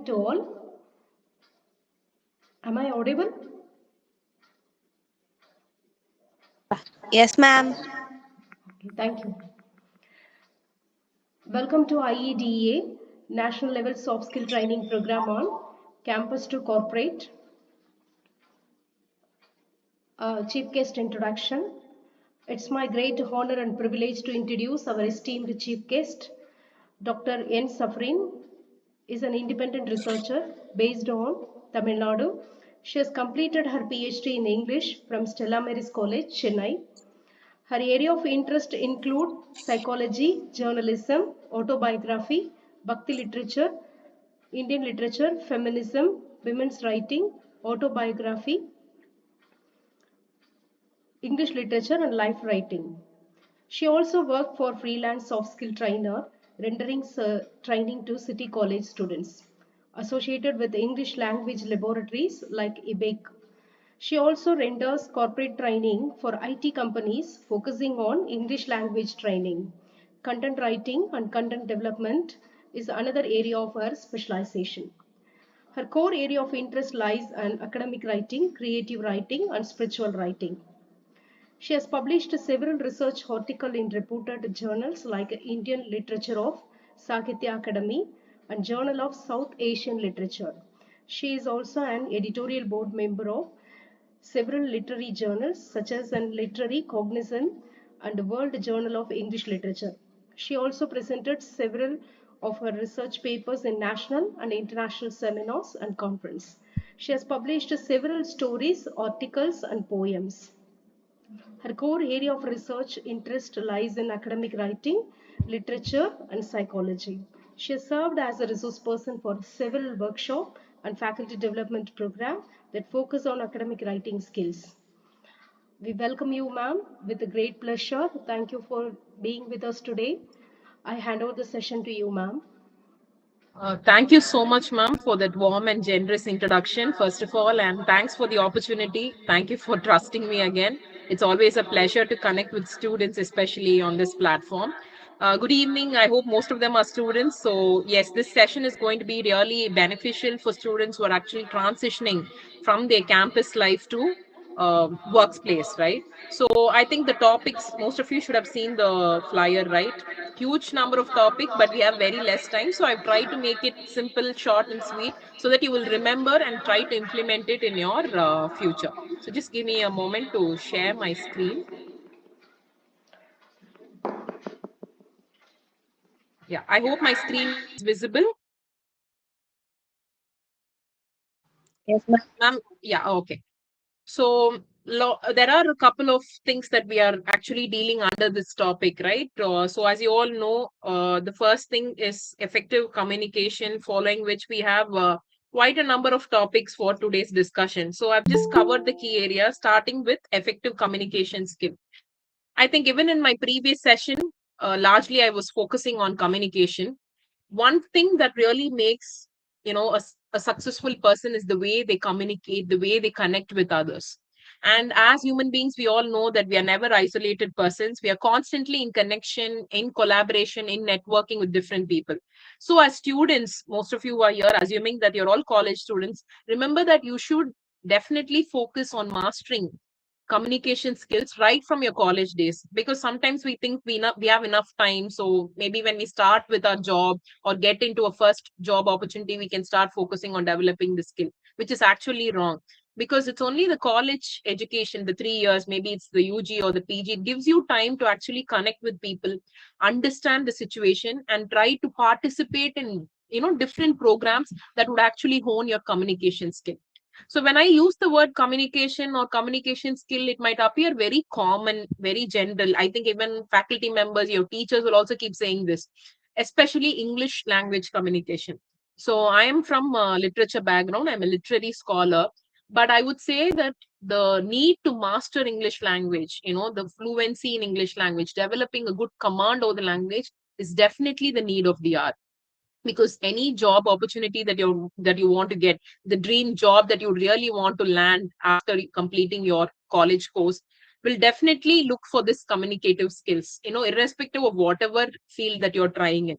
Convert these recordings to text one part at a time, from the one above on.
evening to all. Am I audible? Yes, ma'am. Okay, thank you. Welcome to IEDA, National Level Soft Skill Training Program on Campus to Corporate. Chief Guest Introduction. It's my great honor and privilege to introduce our esteemed Chief Guest, Dr. N. Safrin is an independent researcher based on Tamil Nadu. She has completed her PhD in English from Stella Maris College, Chennai. Her area of interest include psychology, journalism, autobiography, Bhakti literature, Indian literature, feminism, women's writing, autobiography, English literature and life writing. She also worked for freelance soft skill trainer, rendering training to city college students, associated with English language laboratories like IBEC. She also renders corporate training for IT companies, focusing on English language training. Content writing and content development is another area of her specialization. Her core area of interest lies in academic writing, creative writing, and spiritual writing. She has published several research articles in reputed journals like Indian Literature of Sahitya Academy and Journal of South Asian Literature. She is also an editorial board member of several literary journals such as an Literary Cognizant and World Journal of English Literature. She also presented several of her research papers in national and international seminars and conferences. She has published several stories, articles, and poems. Her core area of research interest lies in academic writing, literature, and psychology. She has served as a resource person for several workshop and faculty development programs that focus on academic writing skills. We welcome you, ma'am, with a great pleasure. Thank you for being with us today. I hand over the session to you, ma'am. Thank you so much, ma'am, for that warm and generous introduction, first of all, and thanks for the opportunity. Thank you for trusting me again. It's always a pleasure to connect with students, especially on this platform. Good evening. I hope most of them are students. So yes, this session is going to be really beneficial for students who are actually transitioning from their campus life to workplace, right? So I think the topics, most of you should have seen the flyer, right? Huge number of topics, but we have very less time. So I've tried to make it simple, short, and sweet so that you will remember and try to implement it in your future. So just give me a moment to share my screen. Yeah, I hope my screen is visible. Yes, ma'am. Yeah, okay. So there are a couple of things that we are actually dealing under this topic, right? So as you all know, the first thing is effective communication, following which we have quite a number of topics for today's discussion. So I've just covered the key areas, starting with effective communication skill. I think even in my previous session, largely I was focusing on communication. One thing that really makes, a successful person is the way they communicate, the way they connect with others. And as human beings, we all know that we are never isolated persons. We are constantly in connection, in collaboration, in networking with different people. So as students, most of you are here, assuming that you're all college students, remember that you should definitely focus on mastering communication skills right from your college days, because sometimes we think we have enough time, so maybe when we start with our job or get into a first job opportunity, we can start focusing on developing the skill, which is actually wrong, because it's only the college education, the 3 years, maybe it's the UG or the PG, it gives you time to actually connect with people, understand the situation, and try to participate in different programs that would actually hone your communication skill. So when I use the word communication or communication skill, it might appear very common, very general. I think even faculty members, your teachers will also keep saying this, especially English language communication. So I am from a literature background. I'm a literary scholar, but I would say that the need to master English language, the fluency in English language, developing a good command over the language is definitely the need of the hour, because any job opportunity that you want to get, the dream job that you really want to land after completing your college course, will definitely look for this communicative skills, irrespective of whatever field that you're trying in,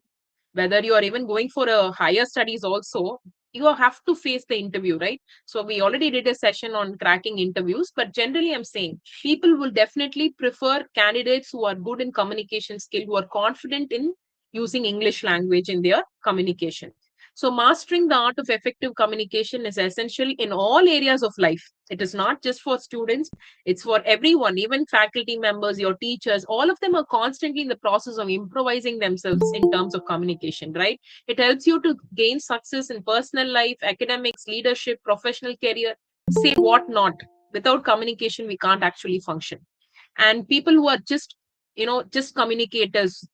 whether you are even going for a higher studies also. you have to face the interview, right? So we already did a session on cracking interviews, but generally I'm saying people will definitely prefer candidates who are good in communication skill, who are confident in using English language in their communication. So mastering the art of effective communication is essential in all areas of life. It is not just for students, it's for everyone, even faculty members, your teachers, all of them are constantly in the process of improvising themselves in terms of communication, right? It helps you to gain success in personal life, academics, leadership, professional career, say what not. Without communication, we can't actually function. And people who are just, just communicators,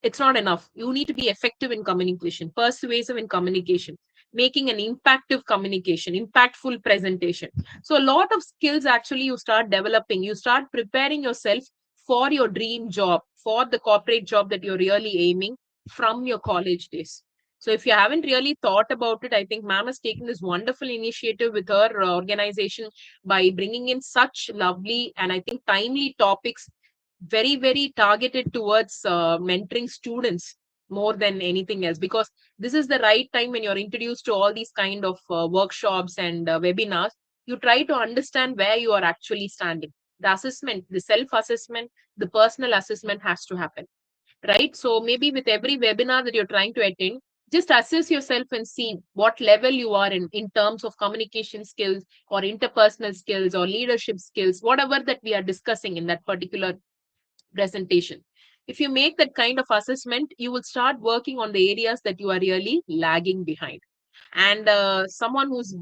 it's not enough. You need to be effective in communication, persuasive in communication, making an impactful communication, impactful presentation. So a lot of skills actually you start developing, you start preparing yourself for your dream job, for the corporate job that you're really aiming from your college days. So if you haven't really thought about it, I think ma'am has taken this wonderful initiative with her organization by bringing in such lovely and I think timely topics, very, very targeted towards mentoring students more than anything else, because this is the right time when you're introduced to all these kind of workshops and webinars. You try to understand where you are actually standing. The assessment, the self assessment, the personal assessment has to happen, right? So maybe with every webinar that you're trying to attend, just assess yourself and see what level you are in terms of communication skills or interpersonal skills or leadership skills, whatever that we are discussing in that particular presentation. If you make that kind of assessment, you will start working on the areas that you are really lagging behind. And someone who's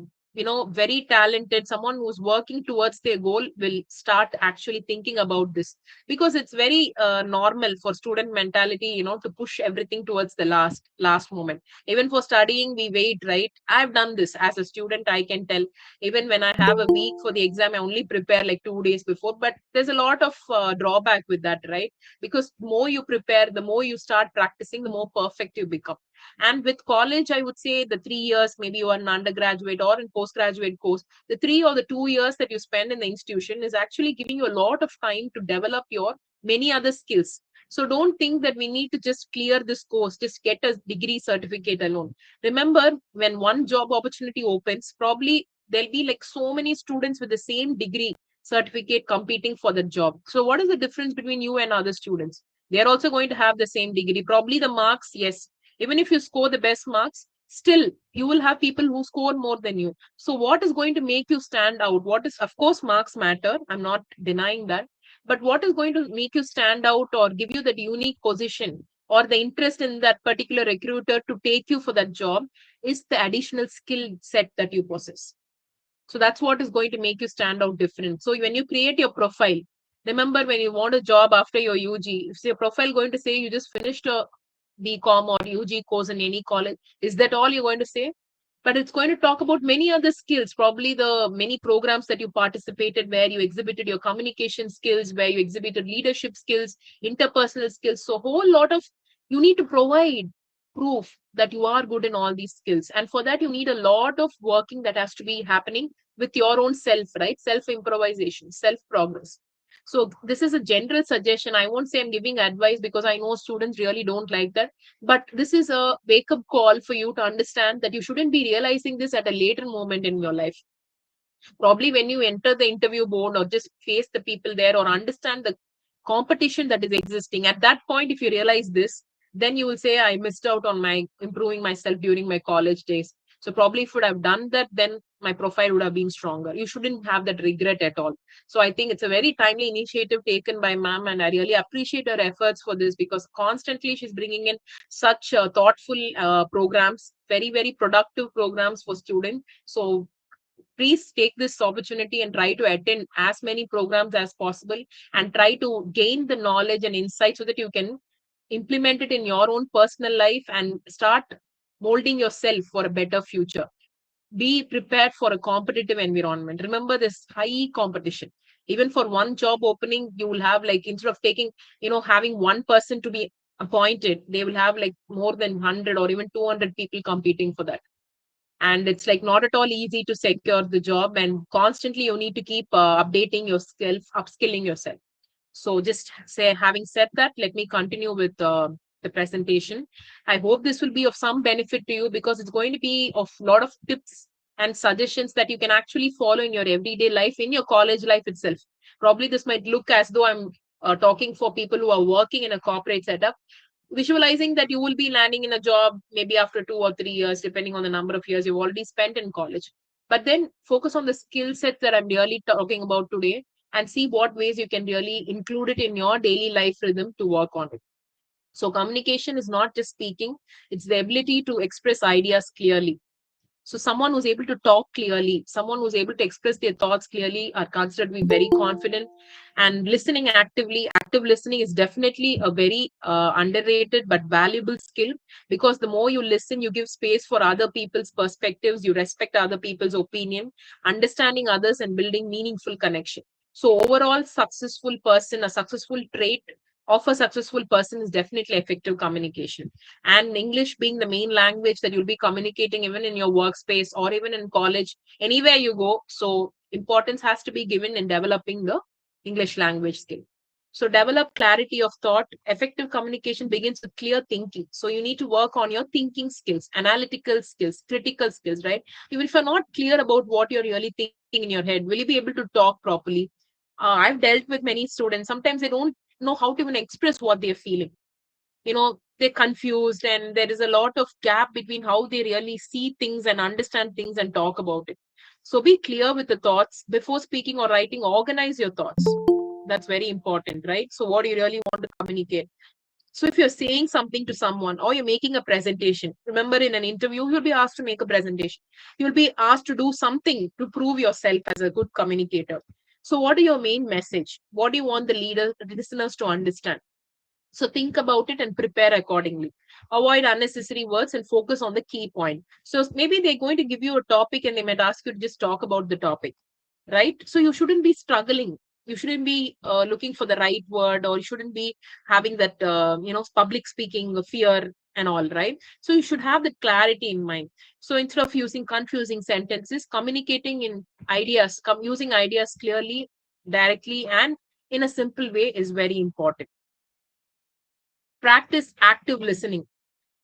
very talented, someone who's working towards their goal will start actually thinking about this, because it's very normal for student mentality, to push everything towards the last moment. Even for studying, we wait, right? I've done this as a student, I can tell. Even when I have a week for the exam, I only prepare like 2 days before, but there's a lot of drawback with that, right? Because the more you prepare, the more you start practicing, the more perfect you become. And with college, I would say the 3 years, maybe you are an undergraduate or in postgraduate course, the 3 or the 2 years that you spend in the institution is actually giving you a lot of time to develop your many other skills. So don't think that we need to just clear this course, just get a degree certificate alone. Remember, when one job opportunity opens, probably there'll be like so many students with the same degree certificate competing for the job. So what is the difference between you and other students? They're also going to have the same degree. Probably the marks, yes, even if you score the best marks, still you will have people who score more than you. So what is going to make you stand out? What is, of course, marks matter, I'm not denying that, but what is going to make you stand out or give you that unique position or the interest in that particular recruiter to take you for that job is the additional skill set that you possess. So that's what is going to make you stand out different. So when you create your profile, remember, when you want a job after your UG, is your profile going to say you just finished a BCom or UG course in any college? Is that all you're going to say? But it's going to talk about many other skills, probably the many programs that you participated, where you exhibited your communication skills, where you exhibited leadership skills, interpersonal skills. So a whole lot of, you need to provide proof that you are good in all these skills. And for that, you need a lot of working that has to be happening with your own self, right? Self improvisation, self progress. So this is a general suggestion. I won't say I'm giving advice, because I know students really don't like that. But this is a wake up call for you to understand that you shouldn't be realizing this at a later moment in your life. Probably when you enter the interview board or just face the people there or understand the competition that is existing, at that point, if you realize this, then you will say, I missed out on my improving myself during my college days. So probably if I would have done that, then my profile would have been stronger. You shouldn't have that regret at all. So I think it's a very timely initiative taken by ma'am, and I really appreciate her efforts for this, because constantly she's bringing in such thoughtful programs, very, very productive programs for students. So please take this opportunity and try to attend as many programs as possible and try to gain the knowledge and insight so that you can implement it in your own personal life and start molding yourself for a better future. Be prepared for a competitive environment. Remember, this high competition. Even for one job opening, you will have, like, instead of taking, having one person to be appointed, they will have like more than 100 or even 200 people competing for that. And it's like not at all easy to secure the job, and constantly you need to keep updating yourself, upskilling yourself. So just say, having said that, let me continue with the presentation. I hope this will be of some benefit to you because it's going to be of a lot of tips and suggestions that you can actually follow in your everyday life, in your college life itself. Probably this might look as though I'm talking for people who are working in a corporate setup, visualizing that you will be landing in a job maybe after 2 or 3 years, depending on the number of years you've already spent in college. But then focus on the skill sets that I'm really talking about today and see what ways you can really include it in your daily life rhythm to work on it. So communication is not just speaking, it's the ability to express ideas clearly. So someone who's able to talk clearly, someone who's able to express their thoughts clearly are considered to be very confident. And listening actively, active listening is definitely a very underrated but valuable skill, because the more you listen, you give space for other people's perspectives, you respect other people's opinion, understanding others and building meaningful connection. So overall, successful person, a successful trait of a successful person is definitely effective communication. And English being the main language that you'll be communicating even in your workspace or even in college, anywhere you go. So importance has to be given in developing the English language skill. So develop clarity of thought. Effective communication begins with clear thinking. So you need to work on your thinking skills, analytical skills, critical skills, right? Even if you're not clear about what you're really thinking in your head, will you be able to talk properly? I've dealt with many students. Sometimes they don't know how to even express what they're feeling. They're confused, and there is a lot of gap between how they really see things and understand things and talk about it. So be clear with the thoughts before speaking or writing. Organize your thoughts. That's very important, right? So what do you really want to communicate? So if you're saying something to someone or you're making a presentation, remember, in an interview you'll be asked to make a presentation, you'll be asked to do something to prove yourself as a good communicator. So what are your main message? What do you want the listeners to understand? So think about it and prepare accordingly. Avoid unnecessary words and focus on the key point. So maybe they're going to give you a topic and they might ask you to just talk about the topic, right? So you shouldn't be struggling. You shouldn't be looking for the right word, or you shouldn't be having that, public speaking fear and all, right? So you should have that clarity in mind. So instead of using confusing sentences, communicating in ideas, using ideas clearly, directly, and in a simple way is very important. Practice active listening.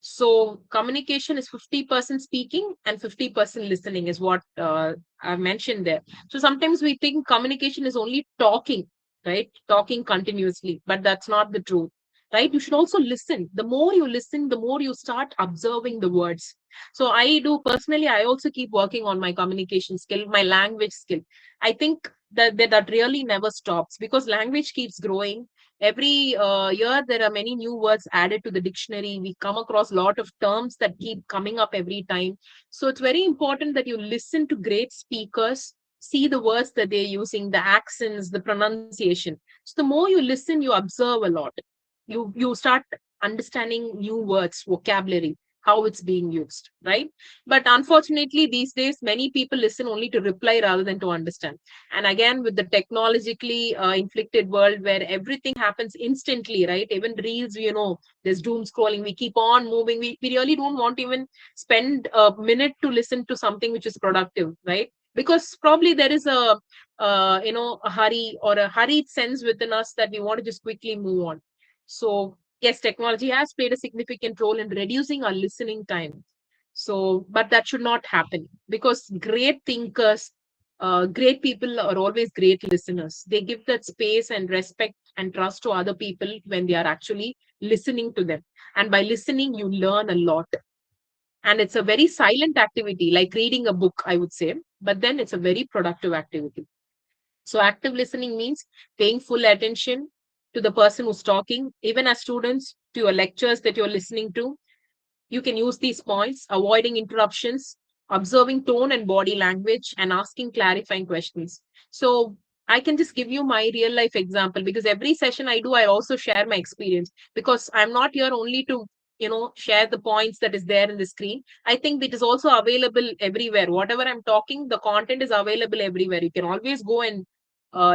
So communication is 50% speaking and 50% listening is what I mentioned there. So sometimes we think communication is only talking, right? Talking continuously, but that's not the truth, right? You should also listen. The more you listen, the more you start observing the words. So I do personally, I also keep working on my communication skill, my language skill. I think that really never stops because language keeps growing. Every year there are many new words added to the dictionary. We come across a lot of terms that keep coming up every time. So it's very important that you listen to great speakers, see the words that they're using, the accents, the pronunciation. So the more you listen, you observe a lot. You start understanding new words, vocabulary, how it's being used, right? But unfortunately these days many people listen only to reply rather than to understand. And again, with the technologically inflicted world where everything happens instantly, right? Even reels, there's doom scrolling, we keep on moving, we really don't want to even spend a minute to listen to something which is productive, right? Because probably there is a hurry or a hurried sense within us that we want to just quickly move on. So yes, technology has played a significant role in reducing our listening time. So, but that should not happen, because great thinkers, great people are always great listeners. They give that space and respect and trust to other people when they are actually listening to them. And by listening, you learn a lot. And it's a very silent activity, like reading a book, I would say, but then it's a very productive activity. So active listening means paying full attention to the person who's talking, even as students, to your lectures that you're listening to. You can use these points: avoiding interruptions, observing tone and body language, and asking clarifying questions. So I can just give you my real life example, because every session I do, I also share my experience, because I'm not here only to share the points that is there in the screen. I think it is also available everywhere. Whatever I'm talking, the content is available everywhere. You can always go and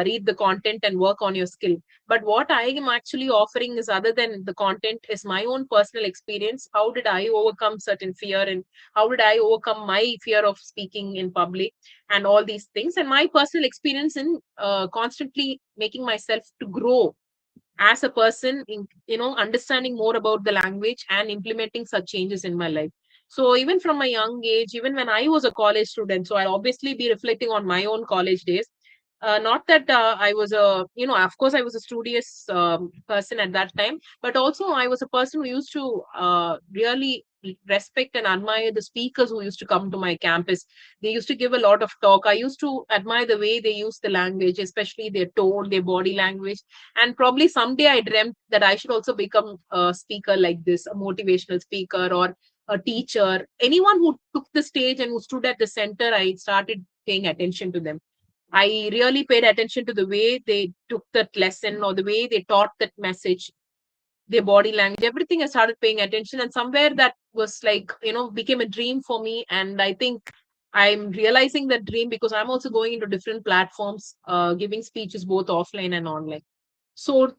read the content and work on your skill. But what I am actually offering is, other than the content, is my own personal experience. How did I overcome certain fear, and how did I overcome my fear of speaking in public, and all these things, and my personal experience in constantly making myself to grow as a person in, understanding more about the language and implementing such changes in my life. So even from my young age, even when I was a college student, so I'll obviously be reflecting on my own college days. Not that I was a, of course I was a studious person at that time, but also I was a person who used to really respect and admire the speakers who used to come to my campus. They used to give a lot of talk. I used to admire the way they use the language, especially their tone, their body language. And probably someday I dreamt that I should also become a speaker like this, a motivational speaker or a teacher. Anyone who took the stage and who stood at the center, I started paying attention to them. I really paid attention to the way they took that lesson or the way they taught that message, their body language, everything. I started paying attention, and somewhere that was like, became a dream for me. And I think I'm realizing that dream because I'm also going into different platforms, giving speeches both offline and online. So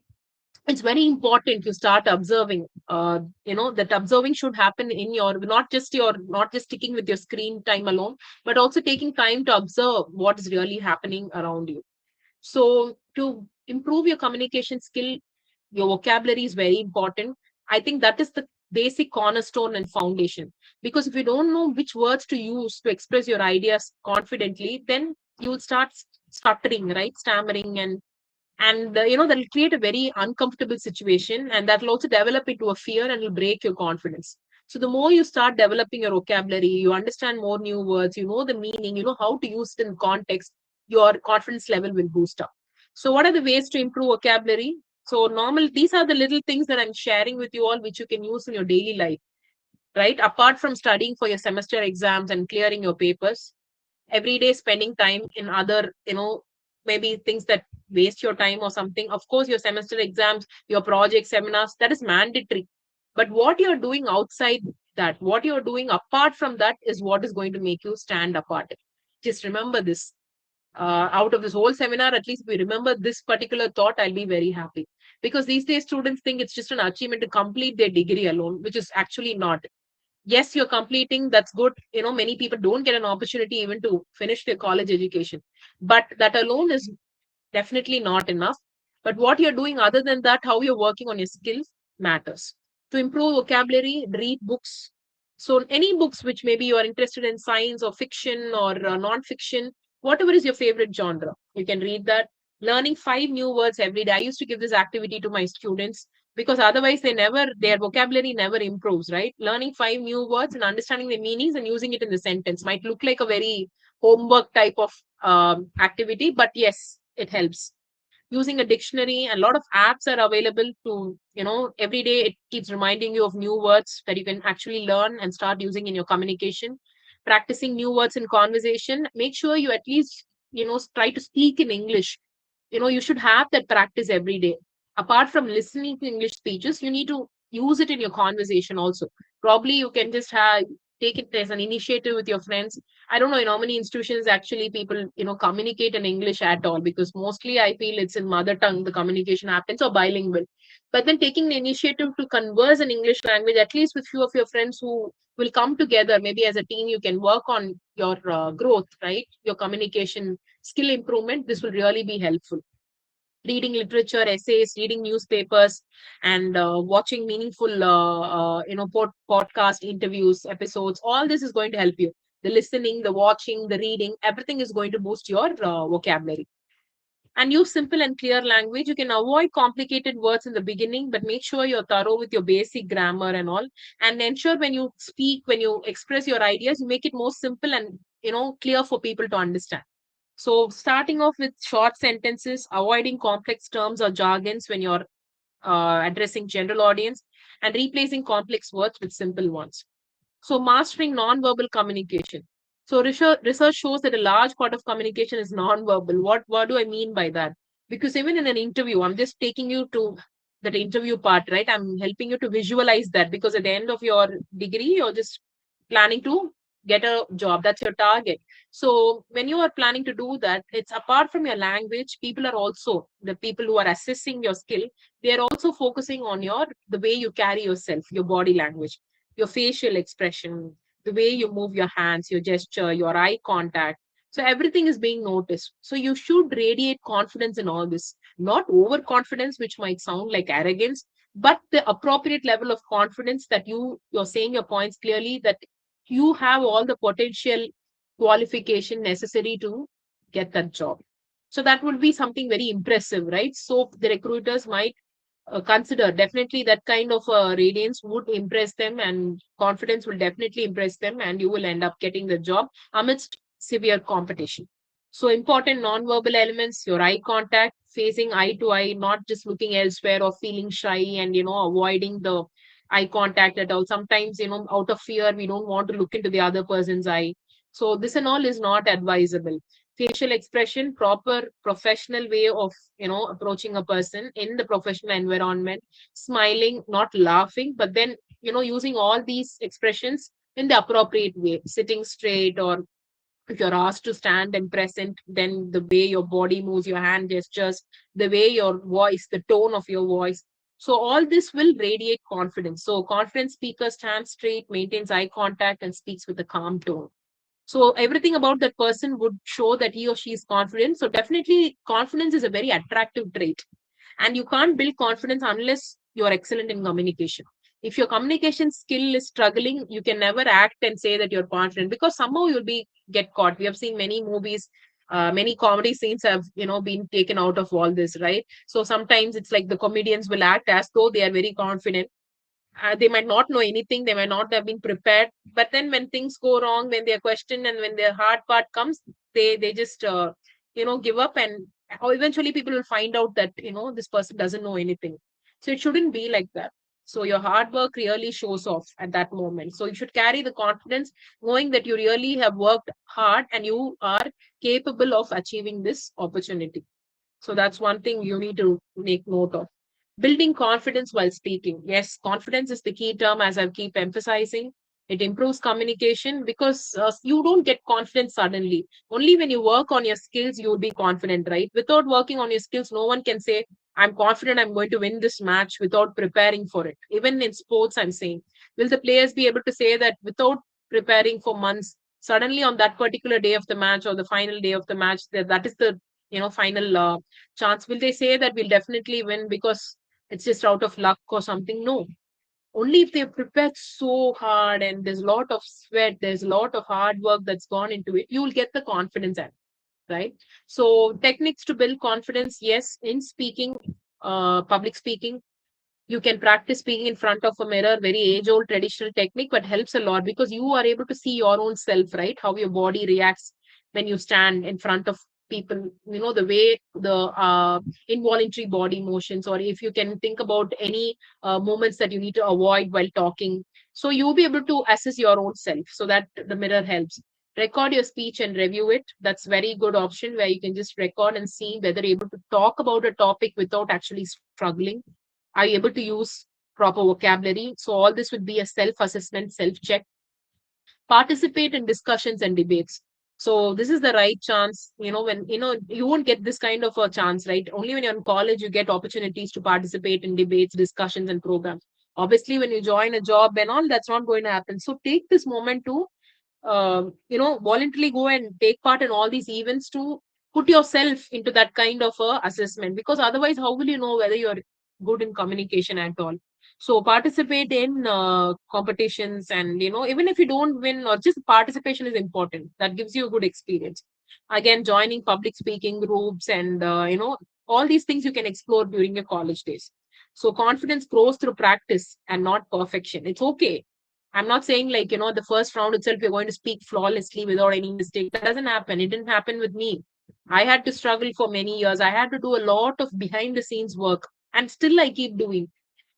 it's very important to start observing, that observing should happen in your, not just sticking with your screen time alone, but also taking time to observe what is really happening around you. So to improve your communication skill, your vocabulary is very important. I think that is the basic cornerstone and foundation. Because if you don't know which words to use to express your ideas confidently, then you will start stuttering, right? Stammering, and that'll create a very uncomfortable situation, and that'll also develop into a fear and will break your confidence. So the more you start developing your vocabulary, you understand more new words, you know the meaning, you know how to use it in context, your confidence level will boost up. So what are the ways to improve vocabulary? So normal, these are the little things that I'm sharing with you all, which you can use in your daily life, right? Apart from studying for your semester exams and clearing your papers, every day spending time in other, maybe things that waste your time or something. Of course, your semester exams, your project seminars, that is mandatory. But what you're doing outside that, what you're doing apart from that, is what is going to make you stand apart. Just remember this. Out of this whole seminar, at least if we remember this particular thought, I'll be very happy. Because these days students think it's just an achievement to complete their degree alone, which is actually not. Yes, you're completing, that's good. Many people don't get an opportunity even to finish their college education, but that alone is definitely not enough. But what you're doing other than that, how you're working on your skills, matters. To improve vocabulary, read books. So any books which maybe you are interested in, science or fiction or non-fiction, whatever is your favorite genre, you can read that. Learning 5 new words every day. I used to give this activity to my students because otherwise their vocabulary never improves, right? Learning 5 new words and understanding the meanings and using it in the sentence might look like a very homework type of activity, but yes, it helps. Using a dictionary, and a lot of apps are available to, every day it keeps reminding you of new words that you can actually learn and start using in your communication. Practicing new words in conversation, make sure you at least, try to speak in English. You should have that practice every day. Apart from listening to English speeches, you need to use it in your conversation also. Probably you can just take it as an initiative with your friends. I don't know in how many institutions actually people communicate in English at all, because mostly I feel it's in mother tongue the communication happens, or bilingual. But then taking the initiative to converse in English language, at least with few of your friends who will come together, maybe as a team, you can work on your growth, right? Your communication skill improvement. This will really be helpful. Reading literature, essays, reading newspapers, and watching meaningful podcast interviews, episodes, all this is going to help you. The listening, the watching, the reading, everything is going to boost your vocabulary. And use simple and clear language. You can avoid complicated words in the beginning, but make sure you're thorough with your basic grammar and all. And ensure when you speak, when you express your ideas, you make it more simple and clear for people to understand. So starting off with short sentences, avoiding complex terms or jargons when you're addressing general audience, and replacing complex words with simple ones. So mastering non-verbal communication. So research shows that a large part of communication is non-verbal. What do I mean by that? Because even in an interview, I'm just taking you to that interview part, right? I'm helping you to visualize that, because at the end of your degree, you're just planning to get a job. That's your target. So when you are planning to do that, it's apart from your language, people are also, the people who are assessing your skill, they are also focusing on the way you carry yourself, your body language, your facial expression, the way you move your hands, your gesture, your eye contact. So everything is being noticed. So you should radiate confidence in all this, not overconfidence, which might sound like arrogance, but the appropriate level of confidence that you're saying your points clearly, that you have all the potential qualification necessary to get that job. So that would be something very impressive, right? So the recruiters might consider, definitely that kind of radiance would impress them, and confidence will definitely impress them, and you will end up getting the job amidst severe competition. So important non-verbal elements, your eye contact, facing eye to eye, not just looking elsewhere or feeling shy and avoiding the eye contact at all. Sometimes out of fear we don't want to look into the other person's eye. So this and all is not advisable. Facial expression, proper professional way of approaching a person in the professional environment, smiling, not laughing, but then using all these expressions in the appropriate way, sitting straight, or if you're asked to stand and present, then the way your body moves, your hand gestures, the way your voice, the tone of your voice. So all this will radiate confidence. So confident speaker stands straight, maintains eye contact, and speaks with a calm tone. So everything about that person would show that he or she is confident. So definitely confidence is a very attractive trait. And you can't build confidence unless you're excellent in communication. If your communication skill is struggling, you can never act and say that you're confident, because somehow you'll be get caught. We have seen many movies, many comedy scenes have been taken out of all this, right? So sometimes it's like the comedians will act as though they are very confident. They might not know anything, they might not have been prepared, but then when things go wrong, when they're questioned and when their hard part comes, they just give up, and or eventually people will find out that this person doesn't know anything. So it shouldn't be like that. So your hard work really shows off at that moment. So you should carry the confidence, knowing that you really have worked hard and you are capable of achieving this opportunity. So that's one thing you need to make note of. Building confidence while speaking. Yes, confidence is the key term, as I keep emphasizing. It improves communication because you don't get confidence suddenly. Only when you work on your skills, you will be confident, right? Without working on your skills, no one can say, I'm confident I'm going to win this match without preparing for it. Even in sports, I'm saying, will the players be able to say that without preparing for months, suddenly on that particular day of the match or the final day of the match, that is the final chance? Will they say that we'll definitely win because it's just out of luck or something? No. Only if they've prepared so hard and there's a lot of sweat, there's a lot of hard work that's gone into it, you will get the confidence at, right? So techniques to build confidence, yes, in speaking, public speaking, you can practice speaking in front of a mirror, very age old traditional technique, but helps a lot because you are able to see your own self, right? How your body reacts when you stand in front of people, the way the involuntary body motions, or if you can think about any moments that you need to avoid while talking. So you'll be able to assess your own self, so that the mirror helps. Record your speech and review it. That's very good option, where you can just record and see whether you're able to talk about a topic without actually struggling. Are you able to use proper vocabulary? So all this would be a self-assessment, self-check. Participate in discussions and debates. So this is the right chance, when you won't get this kind of a chance, right? Only when you're in college, you get opportunities to participate in debates, discussions, and programs. Obviously, when you join a job and all, that's not going to happen. So take this moment to voluntarily go and take part in all these events, to put yourself into that kind of assessment, because otherwise how will you know whether you're good in communication at all? So participate in competitions, and even if you don't win, or just participation is important, that gives you a good experience. Again, joining public speaking groups, and all these things you can explore during your college days. So confidence grows through practice and not perfection. It's okay. I'm not saying like, the first round itself, you're going to speak flawlessly without any mistake. That doesn't happen. It didn't happen with me. I had to struggle for many years. I had to do a lot of behind the scenes work, and still I keep doing.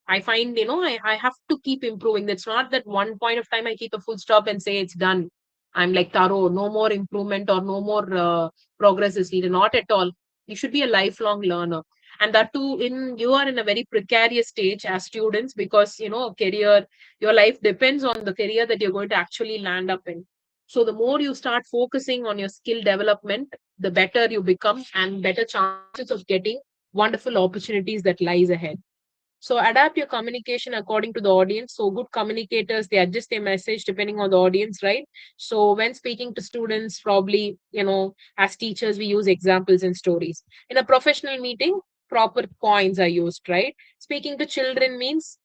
I find, I have to keep improving. It's not that one point of time I keep a full stop and say it's done. I'm like thorough, no more improvement or no more progress is needed. Not at all. You should be a lifelong learner. And that too, you are in a very precarious stage as students, because, career, your life depends on the career that you're going to actually land up in. So the more you start focusing on your skill development, the better you become, and better chances of getting wonderful opportunities that lies ahead. So adapt your communication according to the audience. So good communicators, they adjust their message depending on the audience, right? So when speaking to students, probably, as teachers, we use examples and stories. In a professional meeting, proper points are used, right? Speaking to children means,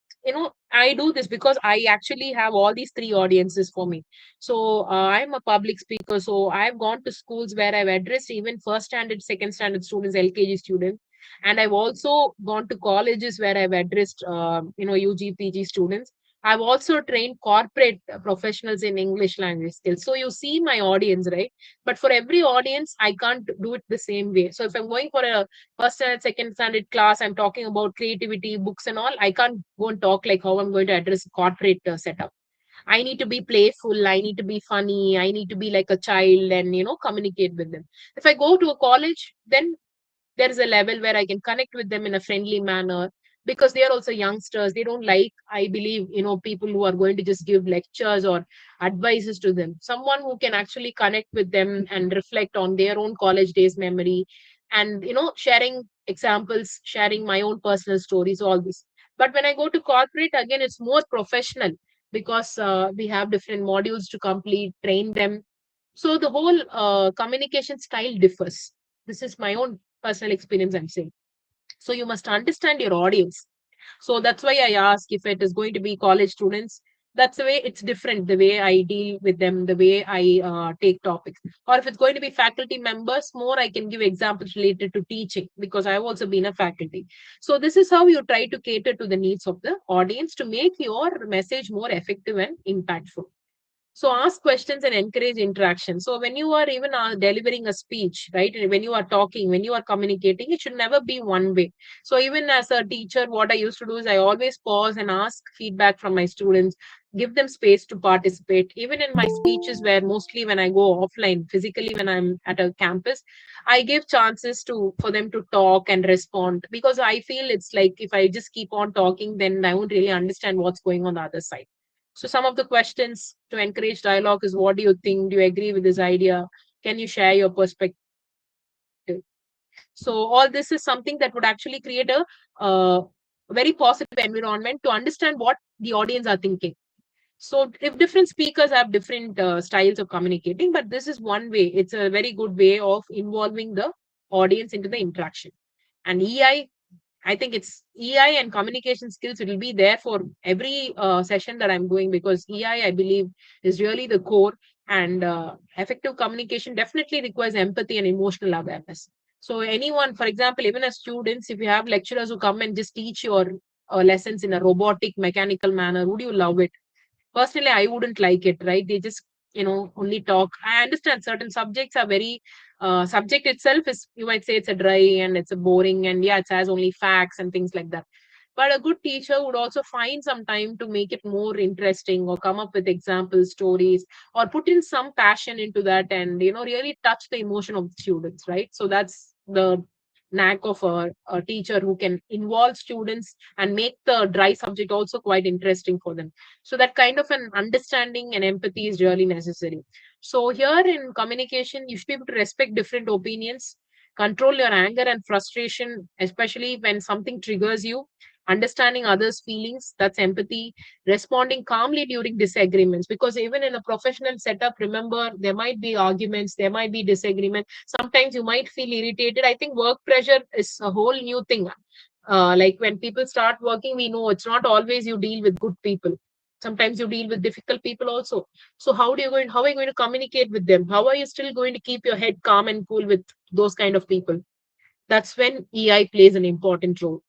I do this because I actually have all these three audiences for me. So I'm a public speaker. So I've gone to schools where I've addressed even first standard, second standard students, LKG students, and I've also gone to colleges where I've addressed UG PG students. I've also trained corporate professionals in English language skills. So you see my audience, right? But for every audience, I can't do it the same way. So if I'm going for a first standard, second standard class, I'm talking about creativity, books and all, I can't go and talk like how I'm going to address a corporate setup. I need to be playful, I need to be funny, I need to be like a child and communicate with them. If I go to a college, then there is a level where I can connect with them in a friendly manner, because they are also youngsters. They don't like, I believe, people who are going to just give lectures or advices to them. Someone who can actually connect with them and reflect on their own college days memory, and sharing examples, sharing my own personal stories, all this. But when I go to corporate, again, it's more professional, because we have different modules to complete, train them. So the whole communication style differs. This is my own personal experience, I'm saying. So you must understand your audience. So that's why I ask, if it is going to be college students, that's the way it's different, the way I deal with them, the way I take topics. Or if it's going to be faculty members, more I can give examples related to teaching, because I've also been a faculty. So this is how you try to cater to the needs of the audience to make your message more effective and impactful. So ask questions and encourage interaction. So when you are even delivering a speech, right? And when you are talking, when you are communicating, it should never be one way. So even as a teacher, what I used to do is I always pause and ask feedback from my students, give them space to participate. Even in my speeches, where mostly when I go offline, physically when I'm at a campus, I give chances for them to talk and respond, because I feel it's like if I just keep on talking, then I won't really understand what's going on the other side. So some of the questions to encourage dialogue is, what do you think? Do you agree with this idea? Can you share your perspective? So all this is something that would actually create a very positive environment to understand what the audience are thinking. So if different speakers have different styles of communicating, but this is one way. It's a very good way of involving the audience into the interaction. And I think it's EI and communication skills. It will be there for every session that I'm doing, because I believe, is really the core. And effective communication definitely requires empathy and emotional awareness. So anyone, for example, even as students, if you have lecturers who come and just teach your lessons in a robotic, mechanical manner, would you love it? Personally, I wouldn't like it, right? They just only talk. I understand certain subjects are very subject itself is, you might say, it's a dry and it's a boring, and yeah, it has only facts and things like that. But a good teacher would also find some time to make it more interesting, or come up with examples, stories, or put in some passion into that, and really touch the emotion of the students, right? So that's the knack of a teacher, who can involve students and make the dry subject also quite interesting for them. So that kind of an understanding and empathy is really necessary. So here in communication, you should be able to respect different opinions, control your anger and frustration, especially when something triggers you, understanding others' feelings, that's empathy, responding calmly during disagreements. Because even in a professional setup, remember, there might be arguments, there might be disagreement. Sometimes you might feel irritated. I think work pressure is a whole new thing. Like when people start working, we know it's not always you deal with good people. Sometimes you deal with difficult people also. So how are you going to communicate with them? How are you still going to keep your head calm and cool with those kind of people? That's when EI plays an important role.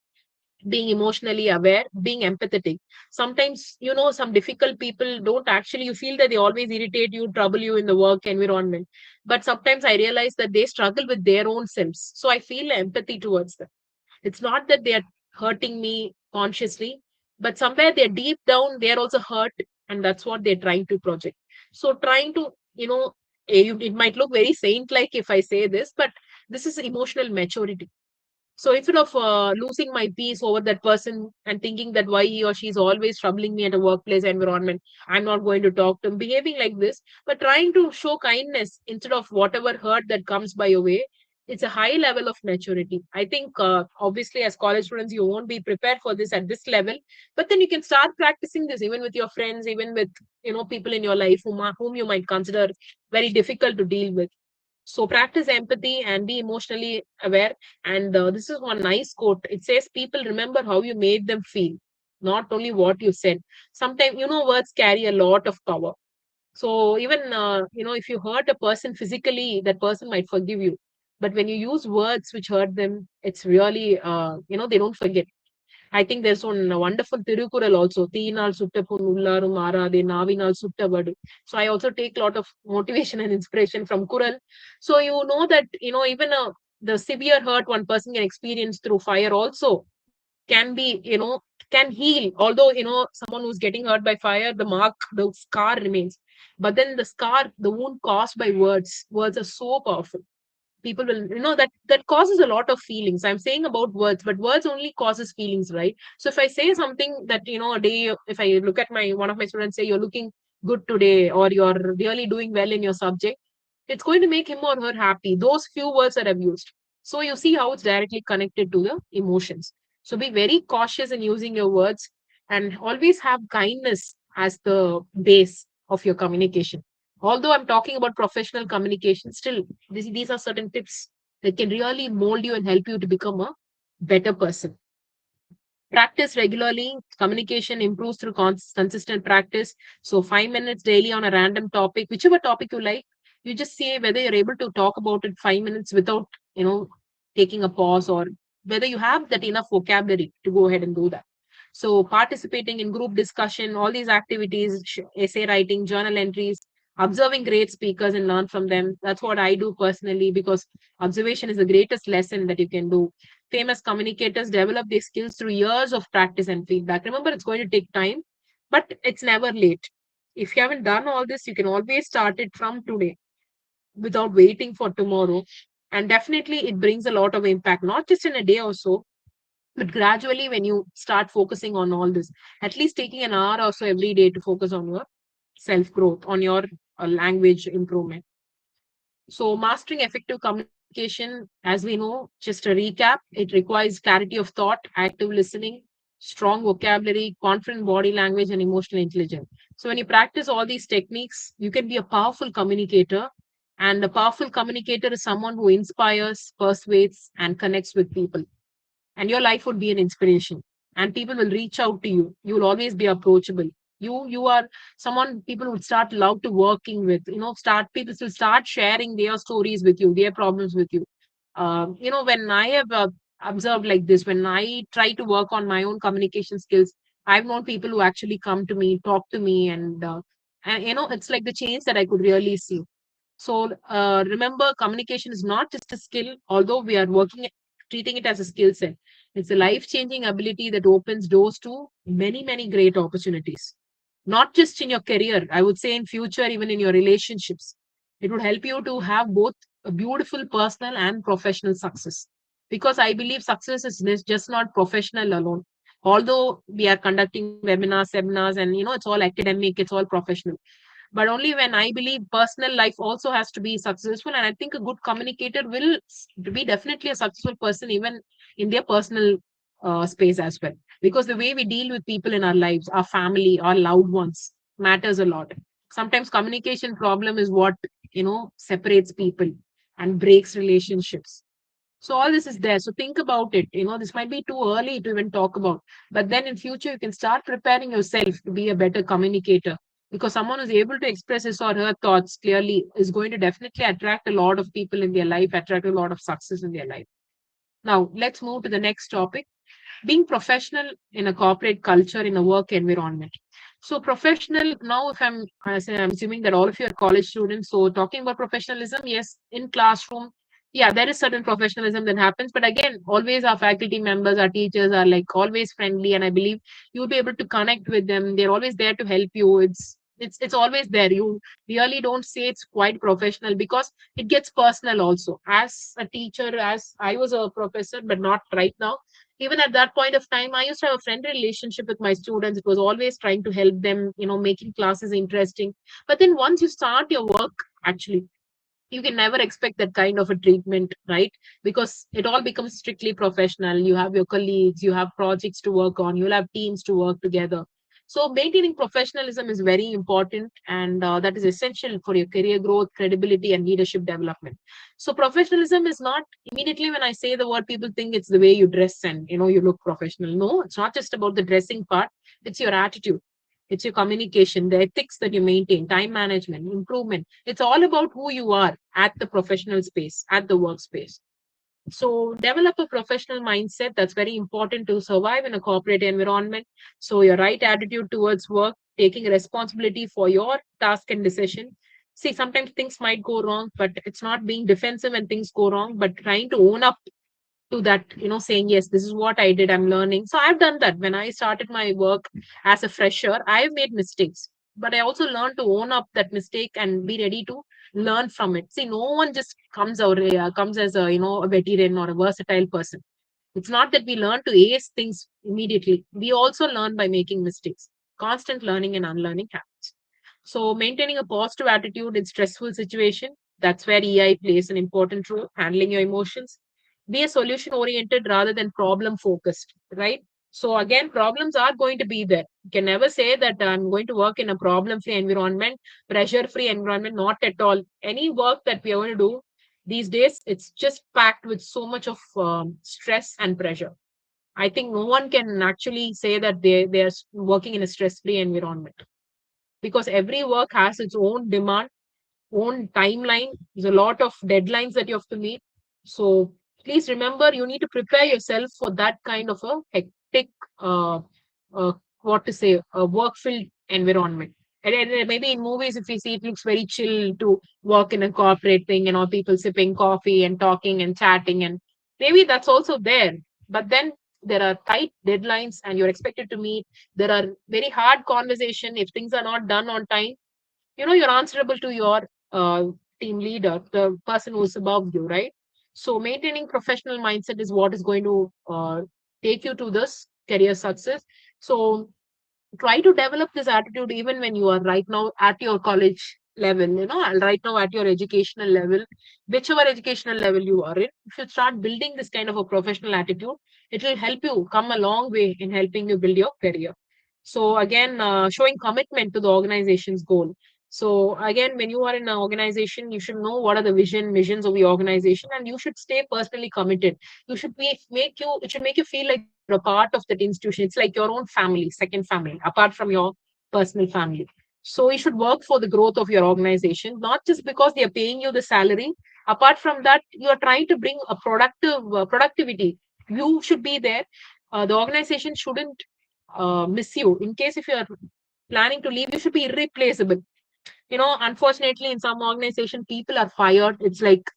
Being emotionally aware, being empathetic. Sometimes, some difficult people don't actually, you feel that they always irritate you, trouble you in the work environment. But sometimes I realize that they struggle with their own selves. So I feel empathy towards them. It's not that they are hurting me consciously, but somewhere they're deep down, they're also hurt, and that's what they're trying to project. So trying to, it might look very saint like if I say this, but this is emotional maturity. So instead of losing my peace over that person and thinking that why he or she is always troubling me at a workplace environment, I'm not going to talk to him, behaving like this, but trying to show kindness instead of whatever hurt that comes by your way, It's a high level of maturity. I think obviously as college students you won't be prepared for this at this level, but then you can start practicing this even with your friends, even with people in your life whom you might consider very difficult to deal with. So practice empathy and be emotionally aware. And this is one nice quote. It says, people remember how you made them feel, not only what you said. Sometimes, words carry a lot of power. So even, if you hurt a person physically, that person might forgive you. But when you use words which hurt them, it's really, they don't forget. I think there's one wonderful Tirukural also. Teenal suttapun ullarum aarade navinal suttavadu. So I also take a lot of motivation and inspiration from Kural. So you know that, even the severe hurt one person can experience through fire also can be, can heal. Although, someone who's getting hurt by fire, the mark, the scar remains. But then the scar, the wound caused by words are so powerful. People will, that causes a lot of feelings. I'm saying about words, but words only causes feelings, right? So if I say something that, a day, if I look at one of my students say, you're looking good today, or you're really doing well in your subject, it's going to make him or her happy. Those few words are abused. So you see how it's directly connected to the emotions. So be very cautious in using your words, and always have kindness as the base of your communication. Although I'm talking about professional communication, still these are certain tips that can really mold you and help you to become a better person. Practice regularly. Communication improves through consistent practice. So 5 minutes daily on a random topic, whichever topic you like, you just see whether you're able to talk about it 5 minutes without, taking a pause, or whether you have that enough vocabulary to go ahead and do that. So participating in group discussion, all these activities, essay writing, journal entries, observing great speakers and learn from them. That's what I do personally, because observation is the greatest lesson that you can do. Famous communicators develop these skills through years of practice and feedback. Remember, it's going to take time, but it's never late. If you haven't done all this, you can always start it from today without waiting for tomorrow. And definitely, it brings a lot of impact, not just in a day or so, but gradually, when you start focusing on all this, at least taking an hour or so every day to focus on your self growth, on your language improvement. So, mastering effective communication, as we know, just a recap, it requires clarity of thought, active listening, strong vocabulary, confident body language, and emotional intelligence. So, when you practice all these techniques, you can be a powerful communicator. And a powerful communicator is someone who inspires, persuades, and connects with people, and your life would be an inspiration, and people will reach out to you. You will always be approachable. You are someone people would start love to working with. Start People will start sharing their stories with you, their problems with you. When I have observed like this, when I try to work on my own communication skills, I've known people who actually come to me, talk to me, and it's like the change that I could really see. So remember, communication is not just a skill, although we are treating it as a skill set. It's a life changing ability that opens doors to many, many great opportunities. Not just in your career, I would say in future, even in your relationships. It would help you to have both a beautiful personal and professional success. Because I believe success is just not professional alone. Although we are conducting webinars, seminars, and it's all academic, it's all professional, but only when I believe personal life also has to be successful. And I think a good communicator will be definitely a successful person even in their personal space as well, because the way we deal with people in our lives, our family, our loved ones, matters a lot. Sometimes communication problem is what separates people and breaks relationships. So all this is there. So think about it. This might be too early to even talk about, but then in future you can start preparing yourself to be a better communicator, because someone who's able to express his or her thoughts clearly is going to definitely attract a lot of people in their life, attract a lot of success in their life. Now let's move to the next topic: being professional in a corporate culture, in a work environment. So professional, now if I'm assuming that all of you are college students, so talking about professionalism, yes, in classroom, yeah, there is certain professionalism that happens, but again, always our faculty members, our teachers are like always friendly, and I believe you'll be able to connect with them. They're always there to help you. It's always there. You really don't say it's quite professional, because it gets personal also. As a teacher, as I was a professor, but not right now, even at that point of time, I used to have a friendly relationship with my students. It was always trying to help them, making classes interesting. But then once you start your work, actually, you can never expect that kind of a treatment, right? Because it all becomes strictly professional. You have your colleagues, you have projects to work on, you'll have teams to work together. So maintaining professionalism is very important, and that is essential for your career growth, credibility, and leadership development. So professionalism is not, immediately when I say the word, people think it's the way you dress and you look professional. No, it's not just about the dressing part. It's your attitude, it's your communication, the ethics that you maintain, time management, improvement. It's all about who you are at the professional space, at the workspace. So develop a professional mindset. That's very important to survive in a corporate environment. So your right attitude towards work, taking responsibility for your task and decision. See, sometimes things might go wrong, but it's not being defensive when things go wrong, but trying to own up to that, saying, yes, this is what I did, I'm learning. So I've done that. When I started my work as a fresher, I've made mistakes, but I also learned to own up that mistake and be ready to learn from it. See, no one just comes as a a veteran or a versatile person. It's not that we learn to ace things immediately. We also learn by making mistakes. Constant learning and unlearning happens. So maintaining a positive attitude in stressful situation, that's where EI plays an important role. Handling your emotions, be a solution oriented rather than problem focused, right? So again, problems are going to be there. You can never say that I'm going to work in a problem free environment, pressure free environment. Not at all. Any work that we are going to do these days, it's just packed with so much of stress and pressure. I think no one can actually say that they are working in a stress free environment, because every work has its own demand, own timeline. There's a lot of deadlines that you have to meet. So please remember, you need to prepare yourself for that kind of a hectic, uh, what to say, a work filled environment. And maybe in movies, if we see, it looks very chill to work in a corporate thing, people sipping coffee and talking and chatting. And maybe that's also there. But then there are tight deadlines and you're expected to meet. There are very hard conversation. If things are not done on time, you're answerable to your uh, team leader, the person who's above you, right? So maintaining professional mindset is what is going to take you to this career success. So try to develop this attitude even when you are right now at your college level, right now at your educational level, whichever educational level you are in. If you start building this kind of a professional attitude, it will help you come a long way in helping you build your career. So again, showing commitment to the organization's goal. So again, when you are in an organization, you should know what are the missions of the organization, and you should stay personally committed. You should it should make you feel like you're a part of that institution. It's like your own family, second family, apart from your personal family. So you should work for the growth of your organization, not just because they are paying you the salary. Apart from that, you are trying to bring a productivity. You should be there. The organization shouldn't miss you. In case if you are planning to leave, you should be irreplaceable. Unfortunately, in some organization, people are fired. It's like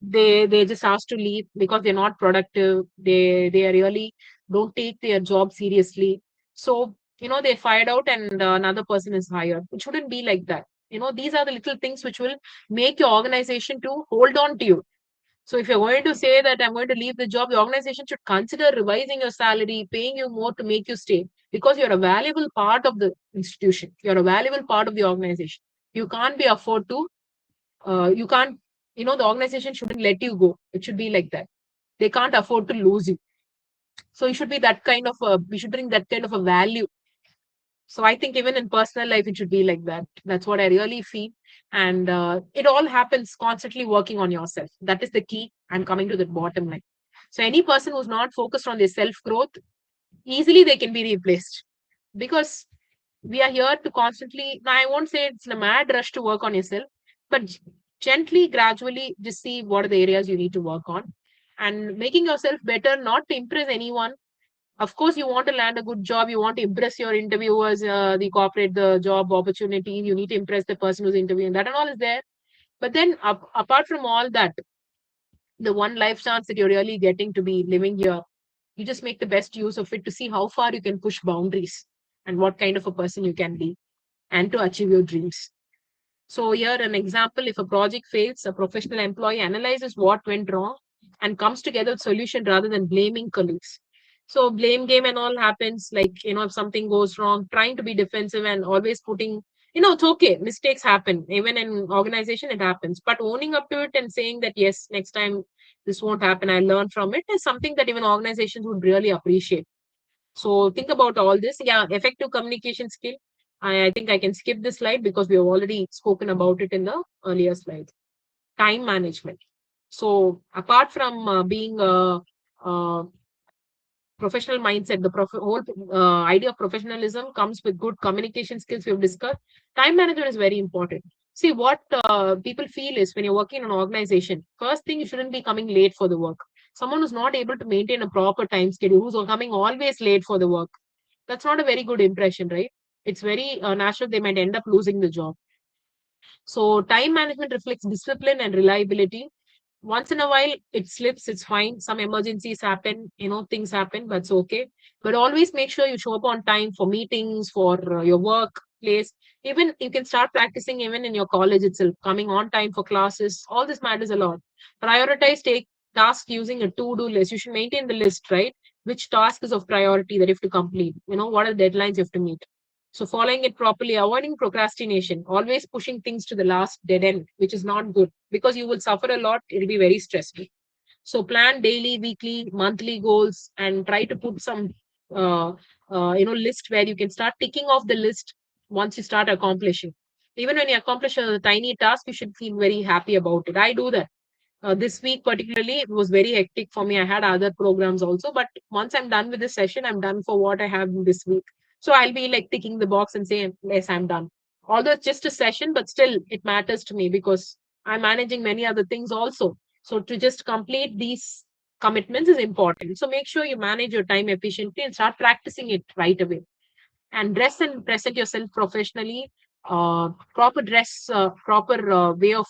they just asked to leave because they're not productive. They are really don't take their job seriously. So they're fired out and another person is hired. It shouldn't be like that. These are the little things which will make your organization to hold on to you. So if you're going to say that I'm going to leave the job, the organization should consider revising your salary, paying you more to make you stay, because you're a valuable part of the institution. You're a valuable part of the organization. You can't be afford to, you can't, the organization shouldn't let you go. It should be like that. They can't afford to lose you. So you should be that kind of a, we should bring that kind of a value. So I think even in personal life, it should be like that. That's what I really feel. And it all happens constantly working on yourself. That is the key. I'm coming to the bottom line. So any person who's not focused on their self growth, easily they can be replaced, because we are here to constantly. Now, I won't say it's a mad rush to work on yourself, but gently, gradually, just see what are the areas you need to work on and making yourself better, not to impress anyone. Of course, you want to land a good job. You want to impress your interviewers, the corporate, the job opportunity. You need to impress the person who's interviewing. That and all is there. But then, apart from all that, the one life chance that you're really getting to be living here, you just make the best use of it to see how far you can push boundaries and what kind of a person you can be and to achieve your dreams. So here an example, if a project fails, a professional employee analyzes what went wrong and comes together with solution rather than blaming colleagues. So blame game and all happens, like, if something goes wrong, trying to be defensive and always putting it's okay. Mistakes happen. Even in organization, it happens. But owning up to it and saying that, yes, next time this won't happen, I learn from it, is something that even organizations would really appreciate. So think about all this. Yeah, effective communication skill. I think I can skip this slide because we have already spoken about it in the earlier slides. Time management. So apart from being a professional mindset, the whole idea of professionalism comes with good communication skills we've discussed. Time management is very important. See, what people feel is when you're working in an organization, first thing, you shouldn't be coming late for the work. Someone who's not able to maintain a proper time schedule, who's coming always late for the work, that's not a very good impression, right? It's very natural they might end up losing the job. So time management reflects discipline and reliability. Once in a while it slips, it's fine. Some emergencies happen, things happen, but it's okay. But always make sure you show up on time for meetings, for your workplace. Even you can start practicing even in your college itself, coming on time for classes. All this matters a lot. Prioritize, take tasks using a to-do list. You should maintain the list, right? Which task is of priority that you have to complete, what are the deadlines you have to meet. So following it properly, avoiding procrastination, always pushing things to the last dead end, which is not good because you will suffer a lot. It'll be very stressful. So plan daily, weekly, monthly goals and try to put some, list where you can start ticking off the list once you start accomplishing. Even when you accomplish a tiny task, you should feel very happy about it. I do that. This week particularly, it was very hectic for me. I had other programs also, but once I'm done with this session, I'm done for what I have this week. So I'll be like ticking the box and say, yes, I'm done. Although it's just a session, but still it matters to me because I'm managing many other things also. So to just complete these commitments is important. So make sure you manage your time efficiently and start practicing it right away. And dress and present yourself professionally. Proper dress, proper way of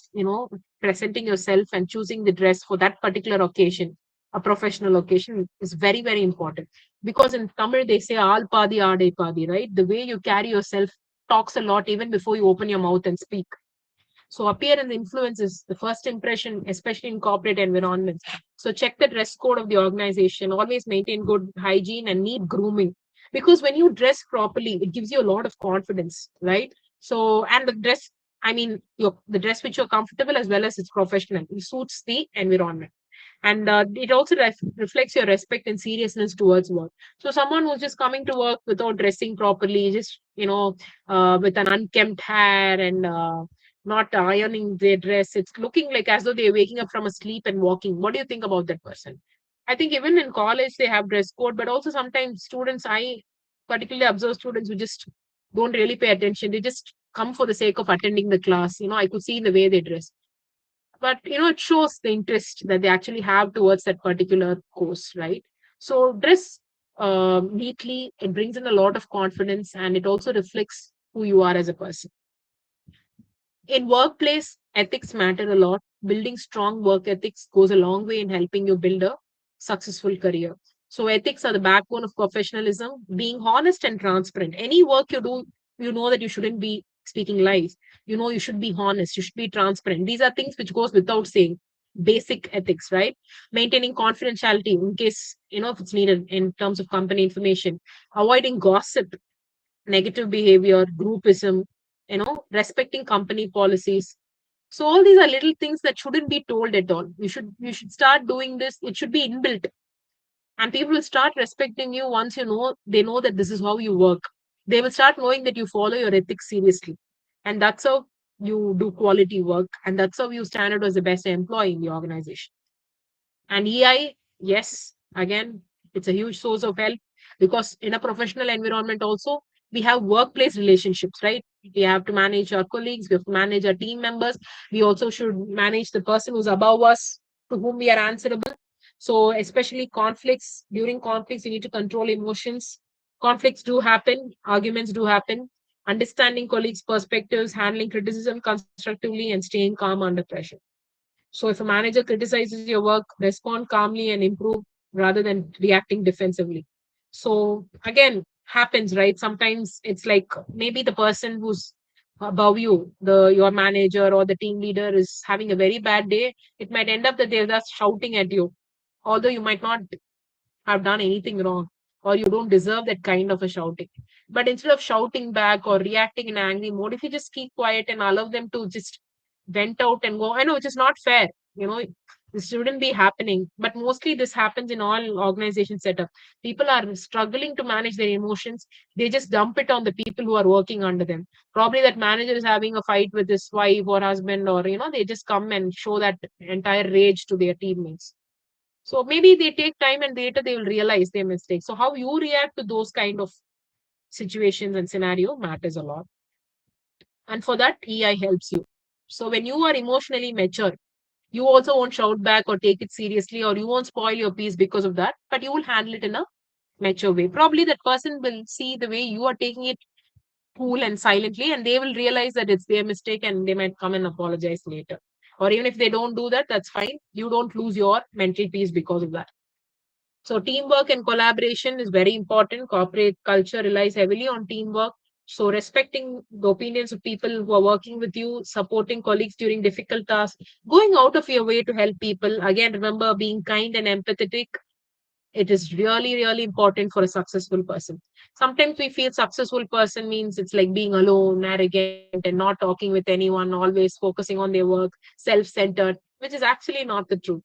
presenting yourself and choosing the dress for that particular occasion, a professional occasion, is very very important. Because in Tamil they say "Aal paadi aade paadi," right? The way you carry yourself talks a lot even before you open your mouth and speak. So appearance influences the first impression, especially in corporate environments. So check the dress code of the organization. Always maintain good hygiene and neat grooming. Because when you dress properly, it gives you a lot of confidence, right? So, and the dress, I mean, the dress which you're comfortable as well as it's professional. It suits the environment. And it also reflects your respect and seriousness towards work. So someone who's just coming to work without dressing properly, just with an unkempt hair and not ironing their dress, it's looking like as though they're waking up from a sleep and walking. What do you think about that person? I think even in college they have dress code, but also sometimes students, I particularly observe students who just don't really pay attention. They just come for the sake of attending the class. I could see in the way they dress, but it shows the interest that they actually have towards that particular course, right? So dress neatly, it brings in a lot of confidence and it also reflects who you are as a person. In workplace, ethics matter a lot. Building strong work ethics goes a long way in helping you build a successful career. So ethics are the backbone of professionalism. Being honest and transparent, any work you do, you know that you shouldn't be speaking lies. You should be honest, you should be transparent. These are things which goes without saying. Basic ethics, right? Maintaining confidentiality in case if it's needed in terms of company information. Avoiding gossip, negative behavior, groupism, respecting company policies. So all these are little things that shouldn't be told at all. You should start doing this. It should be inbuilt. And people will start respecting you once they know that this is how you work. They will start knowing that you follow your ethics seriously. And that's how you do quality work. And that's how you stand out as the best employee in the organization. And EI, yes, again, it's a huge source of help because in a professional environment also, we have workplace relationships, right? We have to manage our colleagues, we have to manage our team members. We also should manage the person who's above us, to whom we are answerable. So especially conflicts, during conflicts, you need to control emotions. Conflicts do happen, arguments do happen. Understanding colleagues' perspectives, handling criticism constructively, and staying calm under pressure. So if a manager criticizes your work, respond calmly and improve rather than reacting defensively. So again, happens, right? Sometimes it's like maybe the person who's above you, your manager or the team leader is having a very bad day. It might end up that they're just shouting at you, although you might not have done anything wrong or you don't deserve that kind of a shouting. But instead of shouting back or reacting in angry mode, if you just keep quiet and allow them to just vent out and go, I know, which is not fair. This shouldn't be happening. But mostly this happens in all organization setup. People are struggling to manage their emotions. They just dump it on the people who are working under them. Probably that manager is having a fight with his wife or husband, or they just come and show that entire rage to their teammates. So maybe they take time and later they will realize their mistakes. So how you react to those kind of situations and scenario matters a lot. And for that, EI helps you. So when you are emotionally mature, you also won't shout back or take it seriously, or you won't spoil your peace because of that, but you will handle it in a mature way. Probably that person will see the way you are taking it cool and silently, and they will realize that it's their mistake and they might come and apologize later. Or even if they don't do that, that's fine. You don't lose your mental peace because of that. So teamwork and collaboration is very important. Corporate culture relies heavily on teamwork. So respecting the opinions of people who are working with you, supporting colleagues during difficult tasks, going out of your way to help people. Again, remember being kind and empathetic. It is really, really important for a successful person. Sometimes we feel successful person means it's like being alone, arrogant, and not talking with anyone, always focusing on their work, self-centered, which is actually not the truth.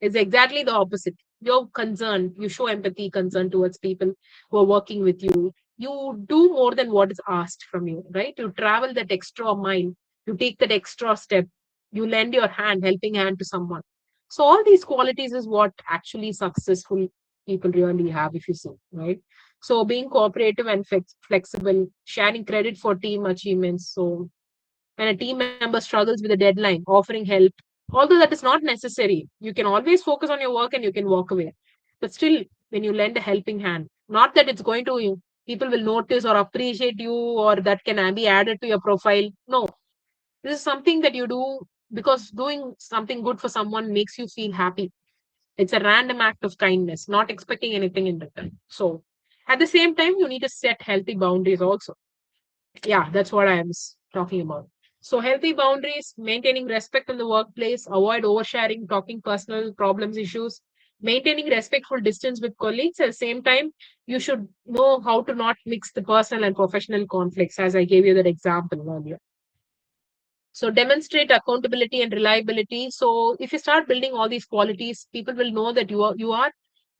It's exactly the opposite. You're concerned, you show empathy, concern towards people who are working with you. You do more than what is asked from you, right? You travel that extra mile, you take that extra step, you lend your hand, helping hand to someone. So all these qualities is what actually successful people really have, if you see, right? So being cooperative and flexible, sharing credit for team achievements. So when a team member struggles with a deadline, offering help, although that is not necessary, you can always focus on your work and you can walk away. But still, when you lend a helping hand, not that it's going to, people will notice or appreciate you, or that can be added to your profile. No, this is something that you do because doing something good for someone makes you feel happy. It's a random act of kindness, not expecting anything in return. So at the same time, you need to set healthy boundaries also. Yeah, that's what I was talking about. So healthy boundaries, maintaining respect in the workplace, avoid oversharing, talking personal problems, issues, maintaining respectful distance with colleagues. At the same time, you should know how to not mix the personal and professional conflicts, as I gave you that example earlier. So demonstrate accountability and reliability. So if you start building all these qualities, people will know that you are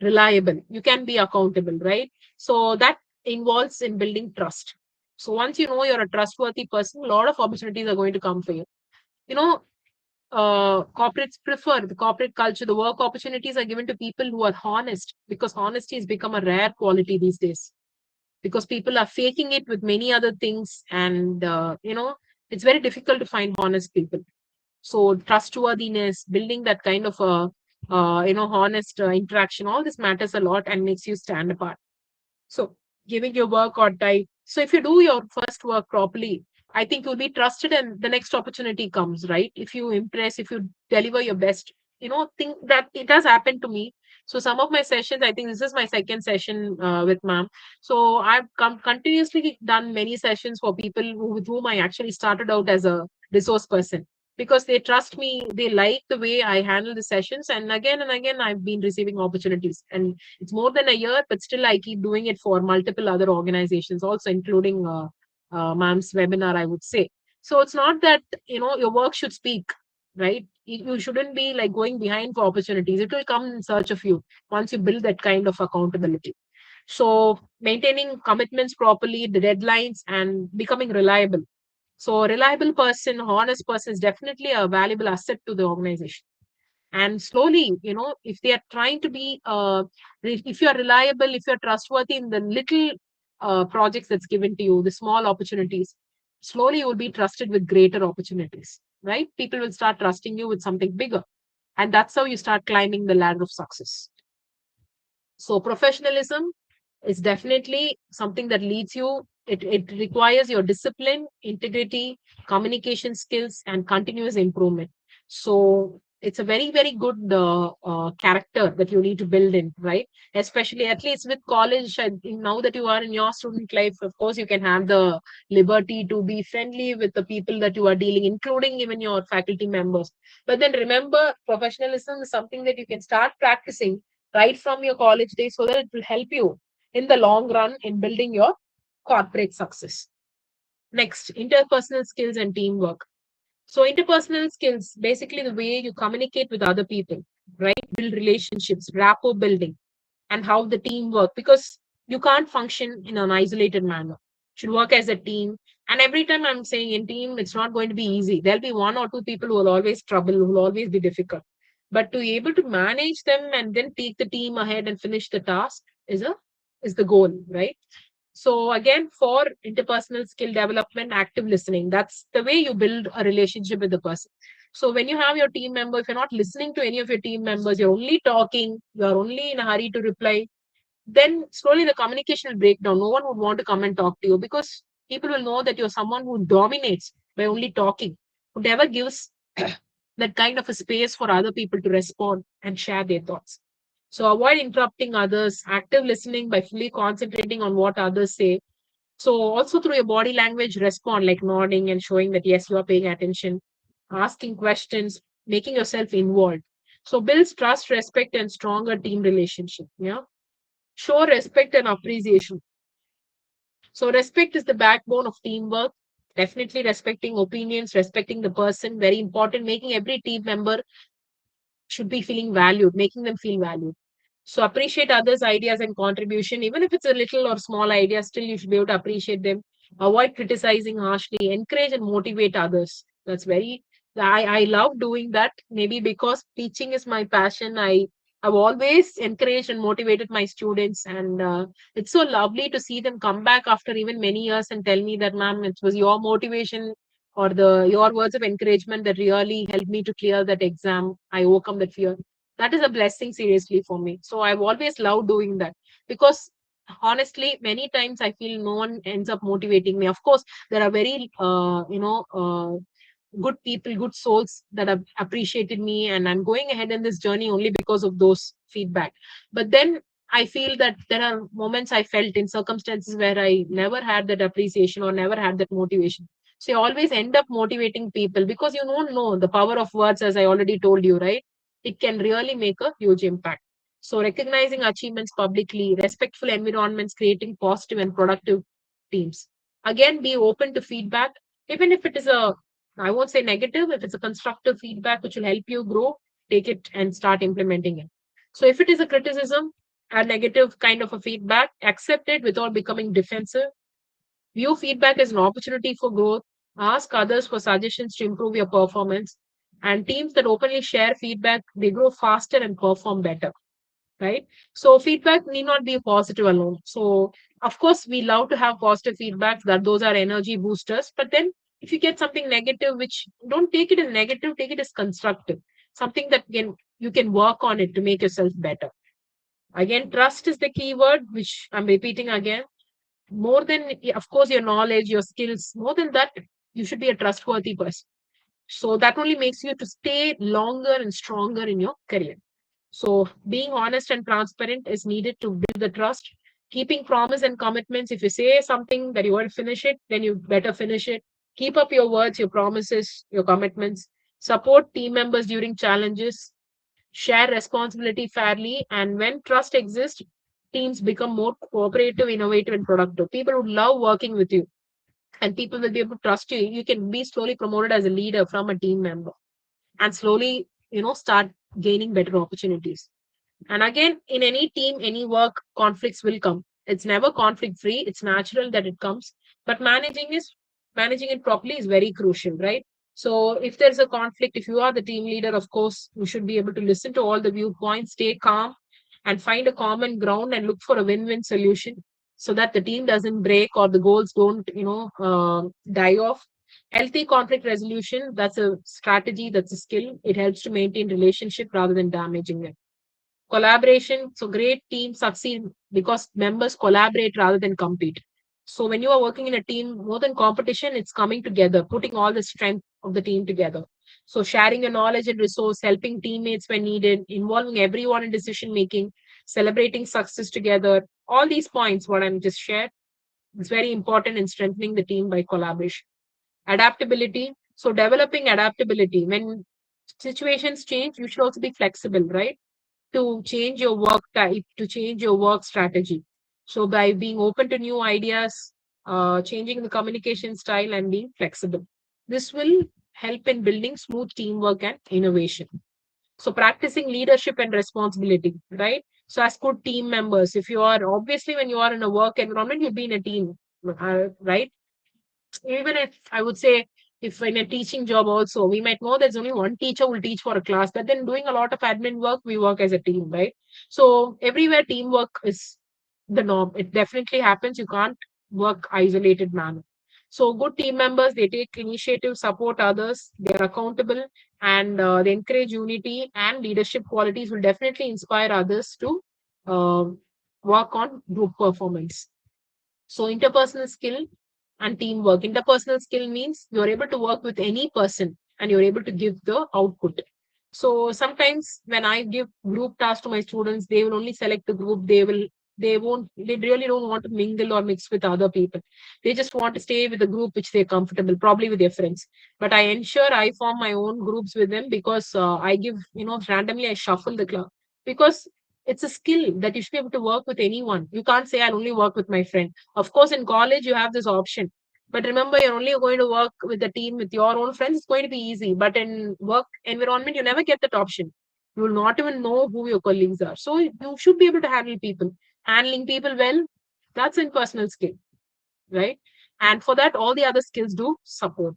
reliable. You can be accountable, right? So that involves in building trust. So once you know you're a trustworthy person, a lot of opportunities are going to come for you. You know, corporates prefer the corporate culture. The work opportunities are given to people who are honest, because honesty has become a rare quality these days, because people are faking it with many other things, and it's very difficult to find honest people. So trustworthiness, building that kind of a honest interaction, all this matters a lot and makes you stand apart. So giving your work on time. So if you do your first work properly, I think you'll be trusted and the next opportunity comes, right? If you impress, if you deliver your best, think that it has happened to me. So some of my sessions, I think this is my second session with ma'am. So I've continuously done many sessions for people with whom I actually started out as a resource person, because they trust me, they like the way I handle the sessions, and again I've been receiving opportunities. And it's more than a year, but still I keep doing it for multiple other organizations, also including ma'am's webinar, I would say. So it's not that, your work should speak, right? You shouldn't be like going behind for opportunities. It will come in search of you once you build that kind of accountability. So maintaining commitments properly, the deadlines, and becoming reliable. So a reliable person, honest person is definitely a valuable asset to the organization. And slowly, if they are trying to be if you are reliable, if you're trustworthy in the little projects that's given to you, the small opportunities, slowly you will be trusted with greater opportunities, right? People will start trusting you with something bigger, and that's how you start climbing the ladder of success. So professionalism is definitely something that leads you. It requires your discipline, integrity, communication skills, and continuous improvement. So it's a very, very good character that you need to build in, right? Especially at least with college. I think now that you are in your student life, of course, you can have the liberty to be friendly with the people that you are dealing, including even your faculty members. But then remember, professionalism is something that you can start practicing right from your college days, so that it will help you in the long run in building your corporate success. Next, interpersonal skills and teamwork. So interpersonal skills, basically the way you communicate with other people, right? Build relationships, rapport building, and how the team work, because you can't function in an isolated manner. Should work as a team. And every time I'm saying in team, it's not going to be easy. There'll be one or two people who will always trouble, who will always be difficult. But to be able to manage them and then take the team ahead and finish the task is the goal, right? So again, for interpersonal skill development, active listening. That's the way you build a relationship with the person. So when you have your team member, if you're not listening to any of your team members, you're only talking, you're only in a hurry to reply, then slowly the communication will break down. No one would want to come and talk to you because people will know that you're someone who dominates by only talking, who never gives that kind of a space for other people to respond and share their thoughts. So avoid interrupting others, active listening by fully concentrating on what others say. So also through your body language, respond like nodding and showing that yes, you are paying attention, asking questions, making yourself involved. So builds trust, respect, and stronger team relationship. Yeah. Show respect and appreciation. So respect is the backbone of teamwork. Definitely respecting opinions, respecting the person, very important. Making every team member should be feeling valued, making them feel valued. So appreciate others' ideas and contribution, even if it's a little or small idea, still you should be able to appreciate them. Avoid criticizing harshly, encourage and motivate others. That's very I love doing that. Maybe because teaching is my passion. I've always encouraged and motivated my students, and it's so lovely to see them come back after even many years and tell me that, ma'am, it was your motivation or the your words of encouragement that really helped me to clear that exam. I overcome that fear. That is a blessing, seriously, for me. So I've always loved doing that, because honestly, many times I feel no one ends up motivating me. Of course, there are very good people, good souls that have appreciated me, and I'm going ahead in this journey only because of those feedback. But then I feel that there are moments I felt in circumstances where I never had that appreciation or never had that motivation. So you always end up motivating people because you don't know the power of words, as I already told you, right? It can really make a huge impact. So recognizing achievements publicly, respectful environments, creating positive and productive teams. Again, be open to feedback, even if it is I won't say negative, if it's a constructive feedback which will help you grow, take it and start implementing it. So if it is a criticism, a negative kind of a feedback, accept it without becoming defensive. View feedback as an opportunity for growth. Ask others for suggestions to improve your performance. And teams that openly share feedback, they grow faster and perform better, right? So feedback need not be positive alone. So of course, we love to have positive feedback, that those are energy boosters. But then if you get something negative, which don't take it as negative, take it as constructive, something that you can work on it to make yourself better. Again, trust is the key word, which I'm repeating again. More than, of course, your knowledge, your skills, more than that, you should be a trustworthy person. So that only makes you to stay longer and stronger in your career. So being honest and transparent is needed to build the trust. Keeping promise and commitments. If you say something that you want to finish it, then you better finish it. Keep up your words, your promises, your commitments. Support team members during challenges. Share responsibility fairly. And when trust exists, teams become more cooperative, innovative, and productive. People would love working with you, and people will be able to trust you. You can be slowly promoted as a leader from a team member, and slowly, start gaining better opportunities. And again, in any team, any work, conflicts will come. It's never conflict free. It's natural that it comes. But managing it properly is very crucial, right? So if there's a conflict, if you are the team leader, of course, you should be able to listen to all the viewpoints, stay calm, and find a common ground and look for a win-win solution so that the team doesn't break or the goals don't, die off. Healthy conflict resolution, that's a strategy, that's a skill. It helps to maintain relationship rather than damaging it. Collaboration. So great teams succeed because members collaborate rather than compete. So when you are working in a team, more than competition, it's coming together, putting all the strength of the team together. So sharing your knowledge and resource, helping teammates when needed, involving everyone in decision making, celebrating success together. All these points, what I'm just shared, is very important in strengthening the team by collaboration. Adaptability. So developing adaptability. When situations change, you should also be flexible, right? To change your work type, to change your work strategy. So by being open to new ideas, changing the communication style and being flexible. This will help in building smooth teamwork and innovation. So practicing leadership and responsibility, right? So as good team members, if you are obviously when you are in a work environment, you'll be in a team, right? Even if I would say, if in a teaching job also, we might know there's only one teacher will teach for a class, but then doing a lot of admin work, we work as a team, right? So everywhere teamwork is the norm. It definitely happens. You can't work isolated manner. So good team members, they take initiative, support others, they are accountable, and they encourage unity and leadership qualities will definitely inspire others to work on group performance. So interpersonal skill and teamwork. Interpersonal skill means you're able to work with any person and you're able to give the output. So sometimes when I give group tasks to my students, they will only select the group. They really don't want to mingle or mix with other people. They just want to stay with the group which they're comfortable, probably with their friends. But I ensure I form my own groups with them because I give, randomly I shuffle the club because it's a skill that you should be able to work with anyone. You can't say I'll only work with my friend. Of course, in college, you have this option. But remember, you're only going to work with the team with your own friends. It's going to be easy. But in work environment, you never get that option. You will not even know who your colleagues are. So you should be able to handle people. Handling people well, that's in personal skill, right? And for that, all the other skills do support,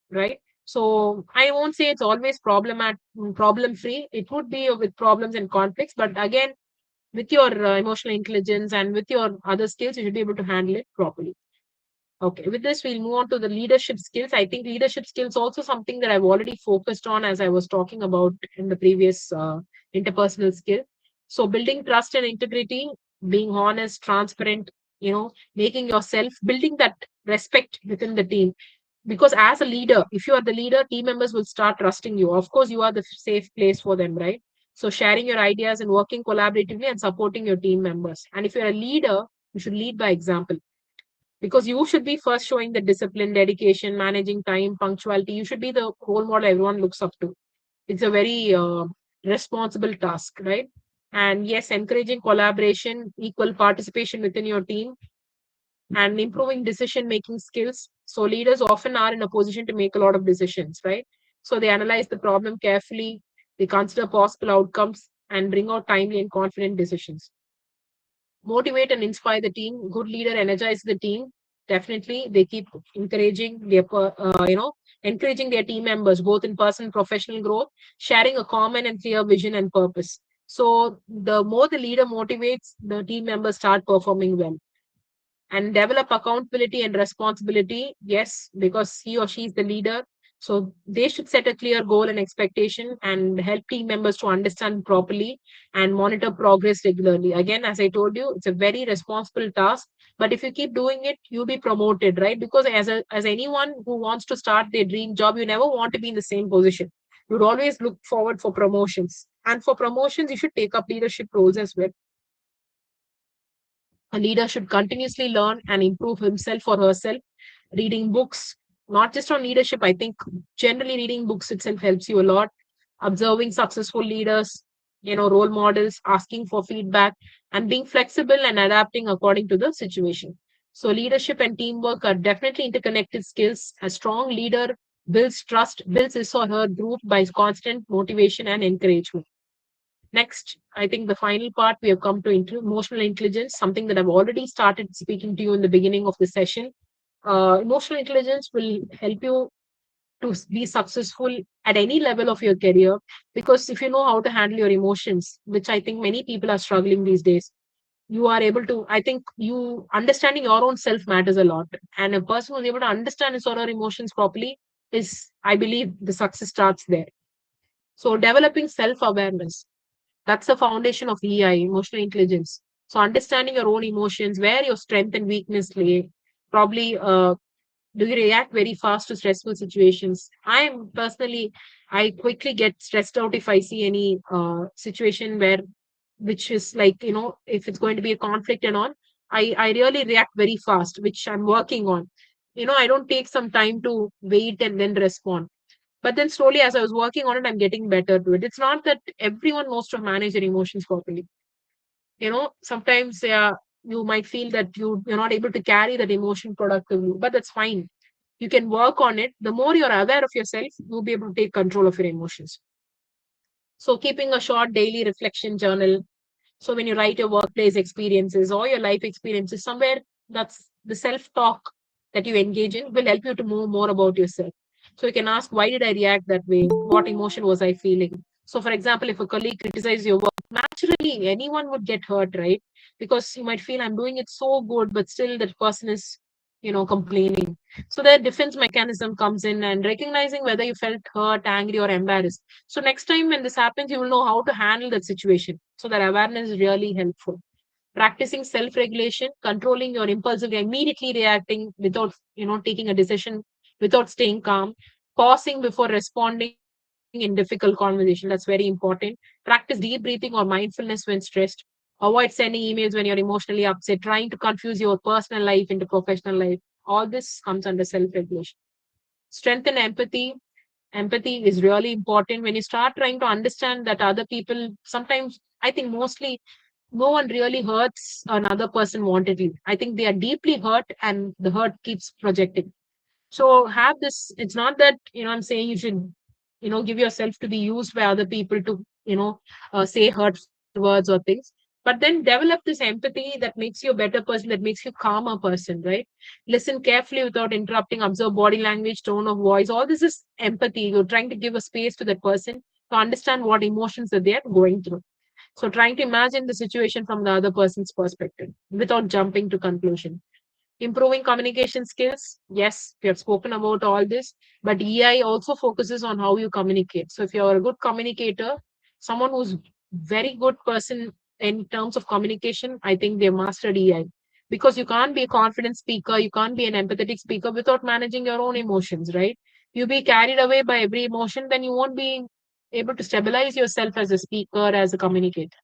right? So I won't say it's always problem free. It would be with problems and conflicts. But again, with your emotional intelligence and with your other skills, you should be able to handle it properly. Okay, with this, we'll move on to the leadership skills. I think leadership skills also something that I've already focused on as I was talking about in the previous interpersonal skill. So building trust and integrity, being honest, transparent, making yourself, building that respect within the team. Because as a leader, if you are the leader, team members will start trusting you. Of course, you are the safe place for them, right? So sharing your ideas and working collaboratively and supporting your team members. And if you're a leader, you should lead by example because you should be first showing the discipline, dedication, managing time, punctuality. You should be the role model everyone looks up to. It's a very responsible task, right? And yes, encouraging collaboration, equal participation within your team, and improving decision making skills. So leaders often are in a position to make a lot of decisions, right? So they analyze the problem carefully, they consider possible outcomes, and bring out timely and confident decisions. Motivate and inspire the team. Good leader energize the team. Definitely, they keep encouraging encouraging their team members both in personal and professional growth, sharing a common and clear vision and purpose. So the more the leader motivates, the team members start performing well. And develop accountability and responsibility. Yes, because he or she is the leader. So they should set a clear goal and expectation and help team members to understand properly and monitor progress regularly. Again, as I told you, it's a very responsible task. But if you keep doing it, you'll be promoted, right? Because as anyone who wants to start their dream job, you never want to be in the same position. You'd always look forward for promotions. And for promotions, you should take up leadership roles as well. A leader should continuously learn and improve himself or herself. Reading books, not just on leadership, I think generally reading books itself helps you a lot. Observing successful leaders, role models, asking for feedback, and being flexible and adapting according to the situation. So, leadership and teamwork are definitely interconnected skills. A strong leader builds trust, builds his or her group by constant motivation and encouragement. Next, I think the final part we have come to emotional intelligence, something that I've already started speaking to you in the beginning of the session. Emotional intelligence will help you to be successful at any level of your career because if you know how to handle your emotions, which I think many people are struggling these days, you are able to. I think you understanding your own self matters a lot, and a person who's able to understand his or her emotions properly is, I believe, the success starts there. So, developing self awareness, that's the foundation of EI, emotional intelligence. So understanding your own emotions, where your strength and weakness lay. Probably, do you react very fast to stressful situations? I'm personally, I quickly get stressed out if I see any situation which is like, if it's going to be a conflict and all, I really react very fast, which I'm working on. I don't take some time to wait and then respond. But then slowly, as I was working on it, I'm getting better to it. It's not that everyone knows to manage their emotions properly. Sometimes, yeah, you might feel that you're not able to carry that emotion productively, but that's fine. You can work on it. The more you're aware of yourself, you'll be able to take control of your emotions. So keeping a short daily reflection journal. So when you write your workplace experiences or your life experiences, somewhere that's the self-talk that you engage in will help you to know more about yourself. So you can ask, why did I react that way? What emotion was I feeling? So for example, if a colleague criticizes your work, naturally anyone would get hurt, right? Because you might feel I'm doing it so good, but still that person is, complaining. So the defense mechanism comes in and recognizing whether you felt hurt, angry, or embarrassed. So next time when this happens, you will know how to handle that situation. So that awareness is really helpful. Practicing self-regulation, controlling your impulsive, immediately reacting without, taking a decision, without staying calm, pausing before responding in difficult conversation. That's very important. Practice deep breathing or mindfulness when stressed. Avoid sending emails when you're emotionally upset, trying to confuse your personal life into professional life. All this comes under self-regulation. Strengthen empathy. Empathy is really important when you start trying to understand that other people sometimes, I think mostly, no one really hurts another person wantedly. I think they are deeply hurt and the hurt keeps projecting. So have this, it's not that, I'm saying you should, give yourself to be used by other people to, say hurtful words or things. But then develop this empathy that makes you a better person, that makes you calmer person, right? Listen carefully without interrupting, observe body language, tone of voice. All this is empathy. You're trying to give a space to that person to understand what emotions that they are going through. So trying to imagine the situation from the other person's perspective without jumping to conclusion. Improving communication skills. Yes, we have spoken about all this, but EI also focuses on how you communicate. So if you're a good communicator, someone who's very good person in terms of communication, I think they mastered EI. Because you can't be a confident speaker, you can't be an empathetic speaker without managing your own emotions, right? You be carried away by every emotion, then you won't be able to stabilize yourself as a speaker, as a communicator.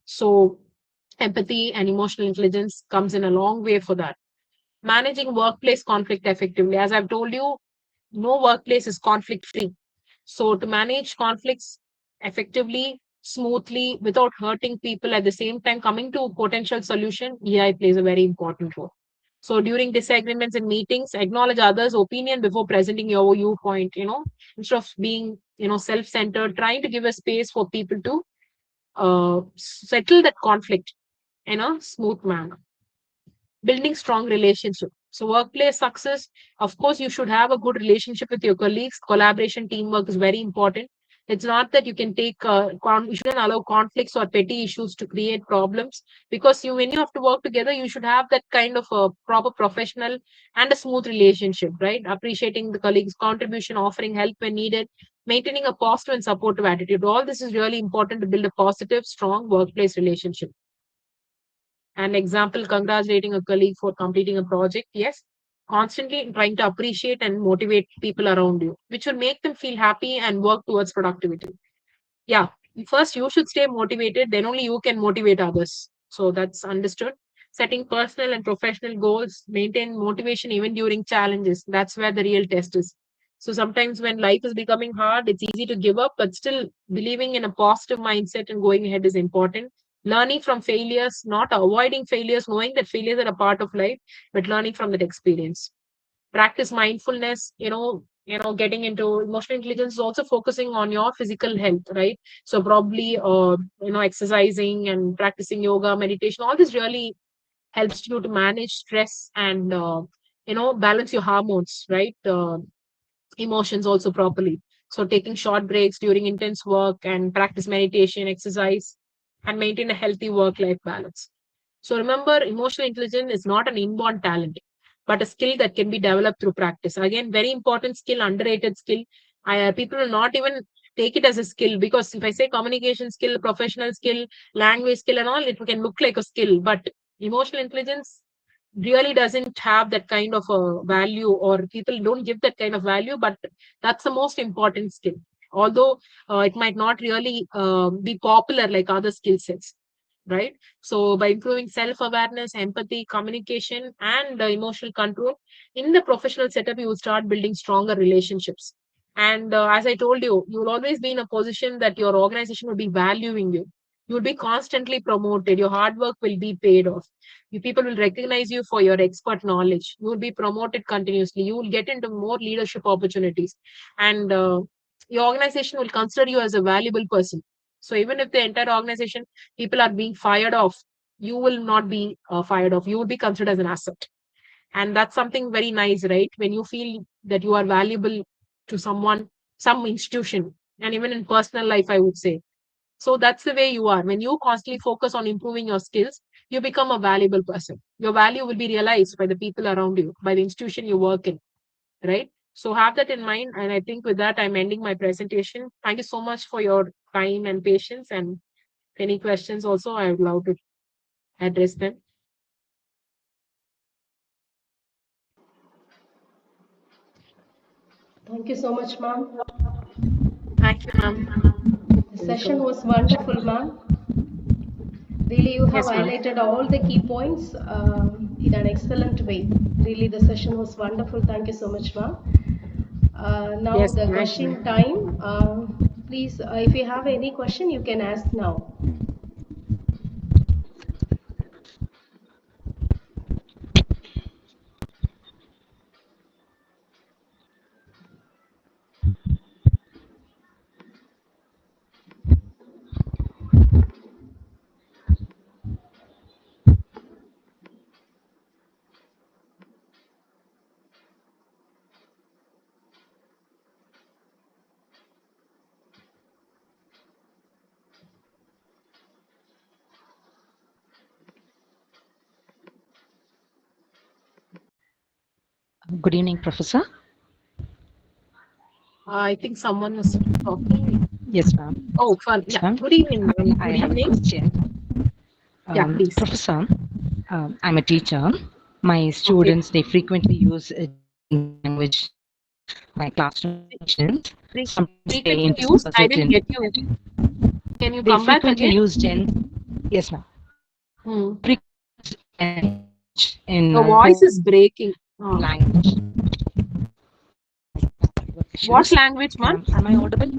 So empathy and emotional intelligence comes in a long way for that. Managing workplace conflict effectively. As I've told you, no workplace is conflict free. So to manage conflicts effectively, smoothly, without hurting people, at the same time coming to a potential solution, EI plays a very important role. So during disagreements in meetings, acknowledge others' opinion before presenting your viewpoint, instead of being, self-centered, trying to give a space for people to settle that conflict in a smooth manner. Building strong relationship. So workplace success, of course, you should have a good relationship with your colleagues. Collaboration, teamwork is very important. It's not that you can take you shouldn't allow conflicts or petty issues to create problems, because when you have to work together, you should have that kind of a proper professional and a smooth relationship, right? Appreciating the colleagues contribution, offering help when needed, maintaining a positive and supportive attitude. All this is really important to build a positive, strong workplace relationship. An example, congratulating a colleague for completing a project. Yes, constantly trying to appreciate and motivate people around you, which will make them feel happy and work towards productivity. Yeah, first you should stay motivated, then only you can motivate others. So that's understood. Setting personal and professional goals, maintain motivation even during challenges. That's where the real test is. So sometimes when life is becoming hard, it's easy to give up, but still believing in a positive mindset and going ahead is important. Learning from failures, not avoiding failures, knowing that failures are a part of life, but learning from that experience. Practice mindfulness, getting into emotional intelligence is also focusing on your physical health, right? So probably exercising and practicing yoga, meditation, all this really helps you to manage stress and balance your hormones, right? Emotions also properly. So taking short breaks during intense work and practice meditation, exercise, and maintain a healthy work life balance. So remember, emotional intelligence is not an inborn talent, but a skill that can be developed through practice. Again, very important skill, underrated skill. People will not even take it as a skill, because if I say communication skill, professional skill, language skill, and all, it can look like a skill. But emotional intelligence really doesn't have that kind of a value, or people don't give that kind of value, but that's the most important skill. Although it might not really be popular like other skill sets, right? So by improving self-awareness, empathy, communication, and emotional control in the professional setup, you will start building stronger relationships. And as I told you, you will always be in a position that your organization will be valuing you. You will be constantly promoted. Your hard work will be paid off. You people will recognize you for your expert knowledge. You will be promoted continuously. You will get into more leadership opportunities, and your organization will consider you as a valuable person. So even if the entire organization people are being fired off, you will not be fired off. You will be considered as an asset, and that's something very nice, right? When you feel that you are valuable to someone, some institution, and even in personal life, I would say. So that's the way you are. When you constantly focus on improving your skills, you become a valuable person. Your value will be realized by the people around you, by the institution you work in, right? So have that in mind. And I think with that, I'm ending my presentation. Thank you so much for your time and patience. And any questions also, I would love to address them. Thank you so much, ma'am. Thank you, ma'am. The session Welcome. was wonderful, ma'am. Really, you have Yes, ma'am. highlighted all the key points in an excellent way. Really, the session was wonderful. Thank you so much, ma'am. Now Yes, the thank you, question ma'am. time. Please, if you have any question, you can ask now. Good evening, Professor. I think someone was talking. Yes, ma'am. Oh, fun. Yes, Yeah. ma'am. Good evening, ma'am. I Good have a evening. question. Yeah, please. Professor, I'm a teacher. My Okay. students, they frequently use language my classroom sessions. Sometimes they Frequently used. I intersperse it didn't in. get you. Can you They come back frequently again? use Gen. Yes, ma'am. Hmm. In Your voice is breaking. Oh. language What issues. language, man? Am I audible?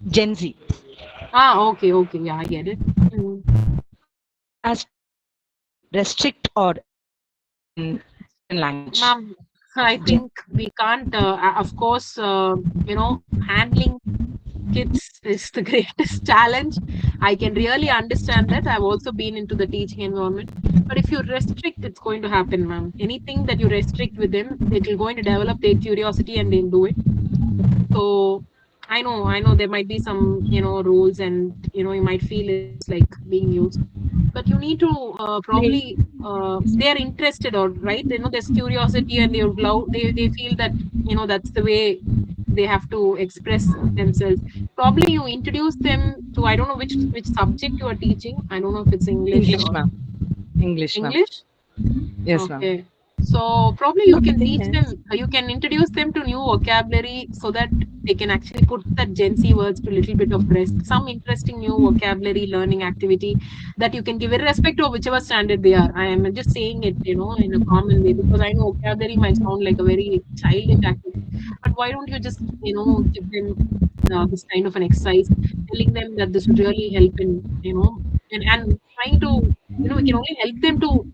Gen Z. Okay, okay. Yeah, I get it. Hmm. As restrict or in language. Ma'am, I think we can't, of course, handling kids is the greatest challenge. I can really understand that. I've also been into the teaching environment. But if you restrict, it's going to happen, ma'am. Anything that you restrict with them, it will going to develop their curiosity and they'll do it. So I know there might be some, rules and, you might feel it's like being used, but you need to probably, they are interested or right, there's curiosity and they would love, they feel that, that's the way they have to express themselves. Probably you introduce them to, I don't know which subject you are teaching. I don't know if it's English English, or ma'am. English, ma'am. English. Yes, ma'am. Okay. So probably No, you the can thing teach them, is, you can introduce them to new vocabulary so that they can actually put that Gen Z words to a little bit of rest. Some interesting new vocabulary learning activity that you can give irrespective of whichever standard they are. I am just saying it, in a common way because I know vocabulary might sound like a very childish activity. But why don't you just, give them this kind of an exercise, telling them that this would really help in, and trying to, we can only help them to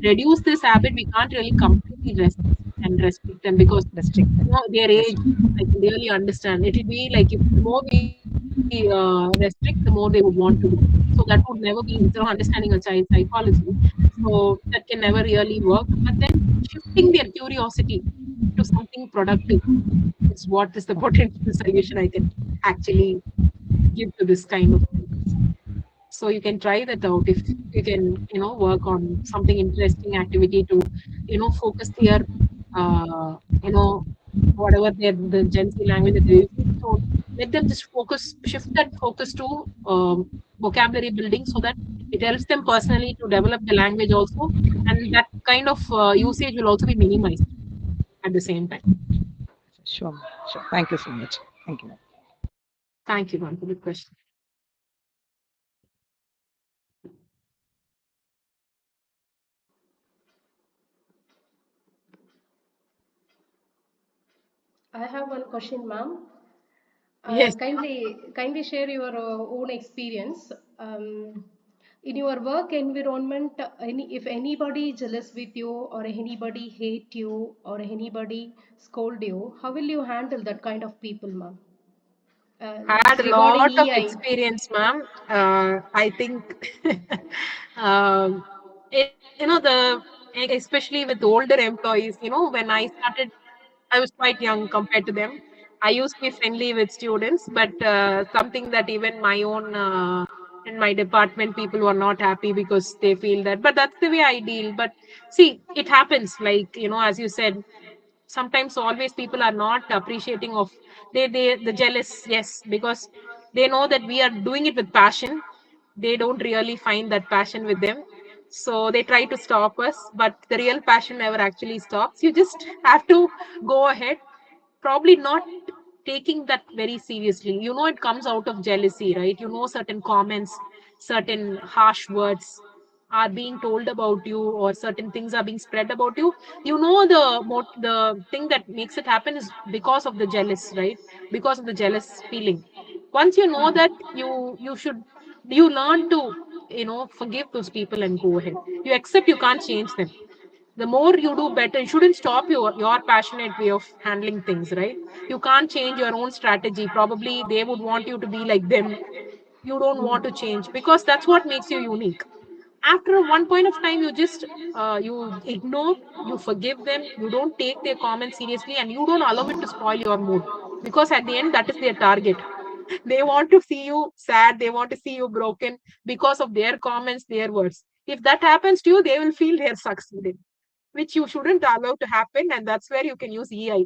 reduce this habit. We can't really completely resist and restrict them because restricted. their Yes, age, ma'am. I can really understand. It will be like if the more we restrict, the more they would want to do. So that would never be instead of understanding a child's psychology. So that can never really work. But then shifting their curiosity to something productive is what is the Okay. potential solution I can actually give to this kind of things. So you can try that out if you can, work on something interesting activity to, focus their, you know, whatever their the Gen Z language that they're using. So let them just shift that focus to vocabulary building so that it helps them personally to develop the language also, and that kind of usage will also be minimized at the same time. Sure, ma'am. Sure. Thank you so much. Thank you, ma'am. Thank you, ma'am, for the question. I have one question, ma'am. Yes. Kindly share your own experience. In your work environment, if anybody jealous with you, or anybody hate you, or anybody scold you, how will you handle that kind of people, ma'am? Had a Regarding lot of EI. experience, ma'am. I think, um, especially with older employees, when I started, I was quite young compared to them. I used to be friendly with students, but something that even my own in my department people were not happy because they feel that. But that's the way I deal. But see, it happens. Like as you said, sometimes always people are not appreciating of they the jealous, yes, because they know that we are doing it with passion. They don't really find that passion with them, so they try to stop us, but the real passion never actually stops. You just have to go ahead, probably not taking that very seriously. It comes out of jealousy, right? Certain comments, certain harsh words are being told about you, or certain things are being spread about you. The thing that makes it happen is because of the jealous, right? Because of the jealous feeling. Once you know that, you learn to forgive those people and go ahead. You accept you can't change them. The more you do better, you shouldn't stop your passionate way of handling things, right? You can't change your own strategy. Probably they would want you to be like them. You don't want to change, because that's what makes you unique. After one point of time, you just you ignore, you forgive them, you don't take their comments seriously, and you don't allow it to spoil your mood, because at the end, that is their target. They want to see you sad, they want to see you broken because of their comments, their words. If that happens to you, they will feel they're succeeded, which you shouldn't allow to happen. And that's where you can use EI,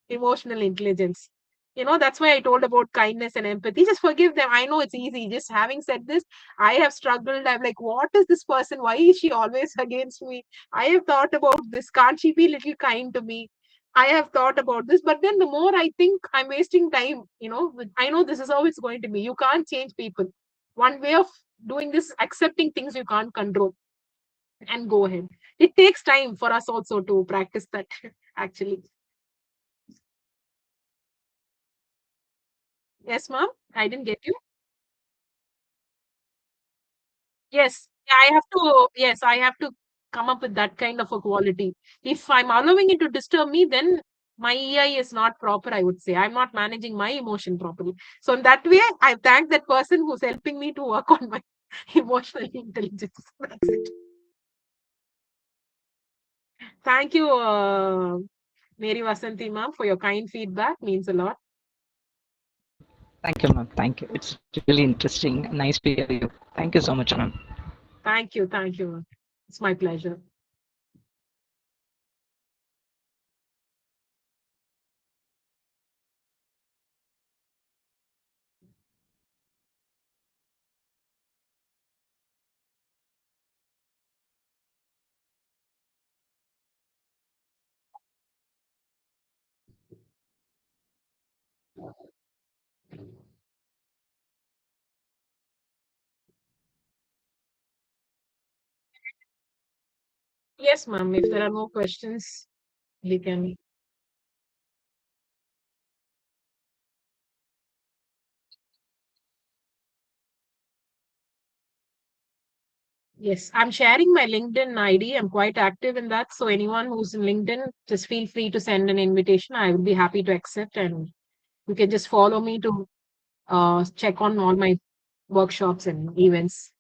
emotional intelligence. That's why I told about kindness and empathy. Just forgive them. I know it's easy. Just having said this, I have struggled. I'm like, what is this person? Why is she always against me? I have thought about this. Can't she be a little kind to me? I have thought about this. But then the more I think, I'm wasting time. I know this is how it's going to be. You can't change people. One way of doing this, accepting things you can't control, and go ahead. It takes time for us also to practice that, actually. Yes, ma'am. I didn't get you. Yes, yeah, I have to come up with that kind of a quality. If I'm allowing it to disturb me, then my EI is not proper, I would say. I'm not managing my emotion properly. So in that way, I thank that person who's helping me to work on my emotional intelligence. That's it. Thank you, Mary Vasanti ma'am, for your kind feedback. Means a lot. Thank you, ma'am. Thank you. It's really interesting. Nice to hear you. Thank you so much, ma'am. Thank you. Thank you, ma'am. It's my pleasure. Yes, ma'am. If there are no questions, we can. Yes, I'm sharing my LinkedIn ID. I'm quite active in that. So anyone who's in LinkedIn, just feel free to send an invitation. I will be happy to accept, and you can just follow me to check on all my workshops and events.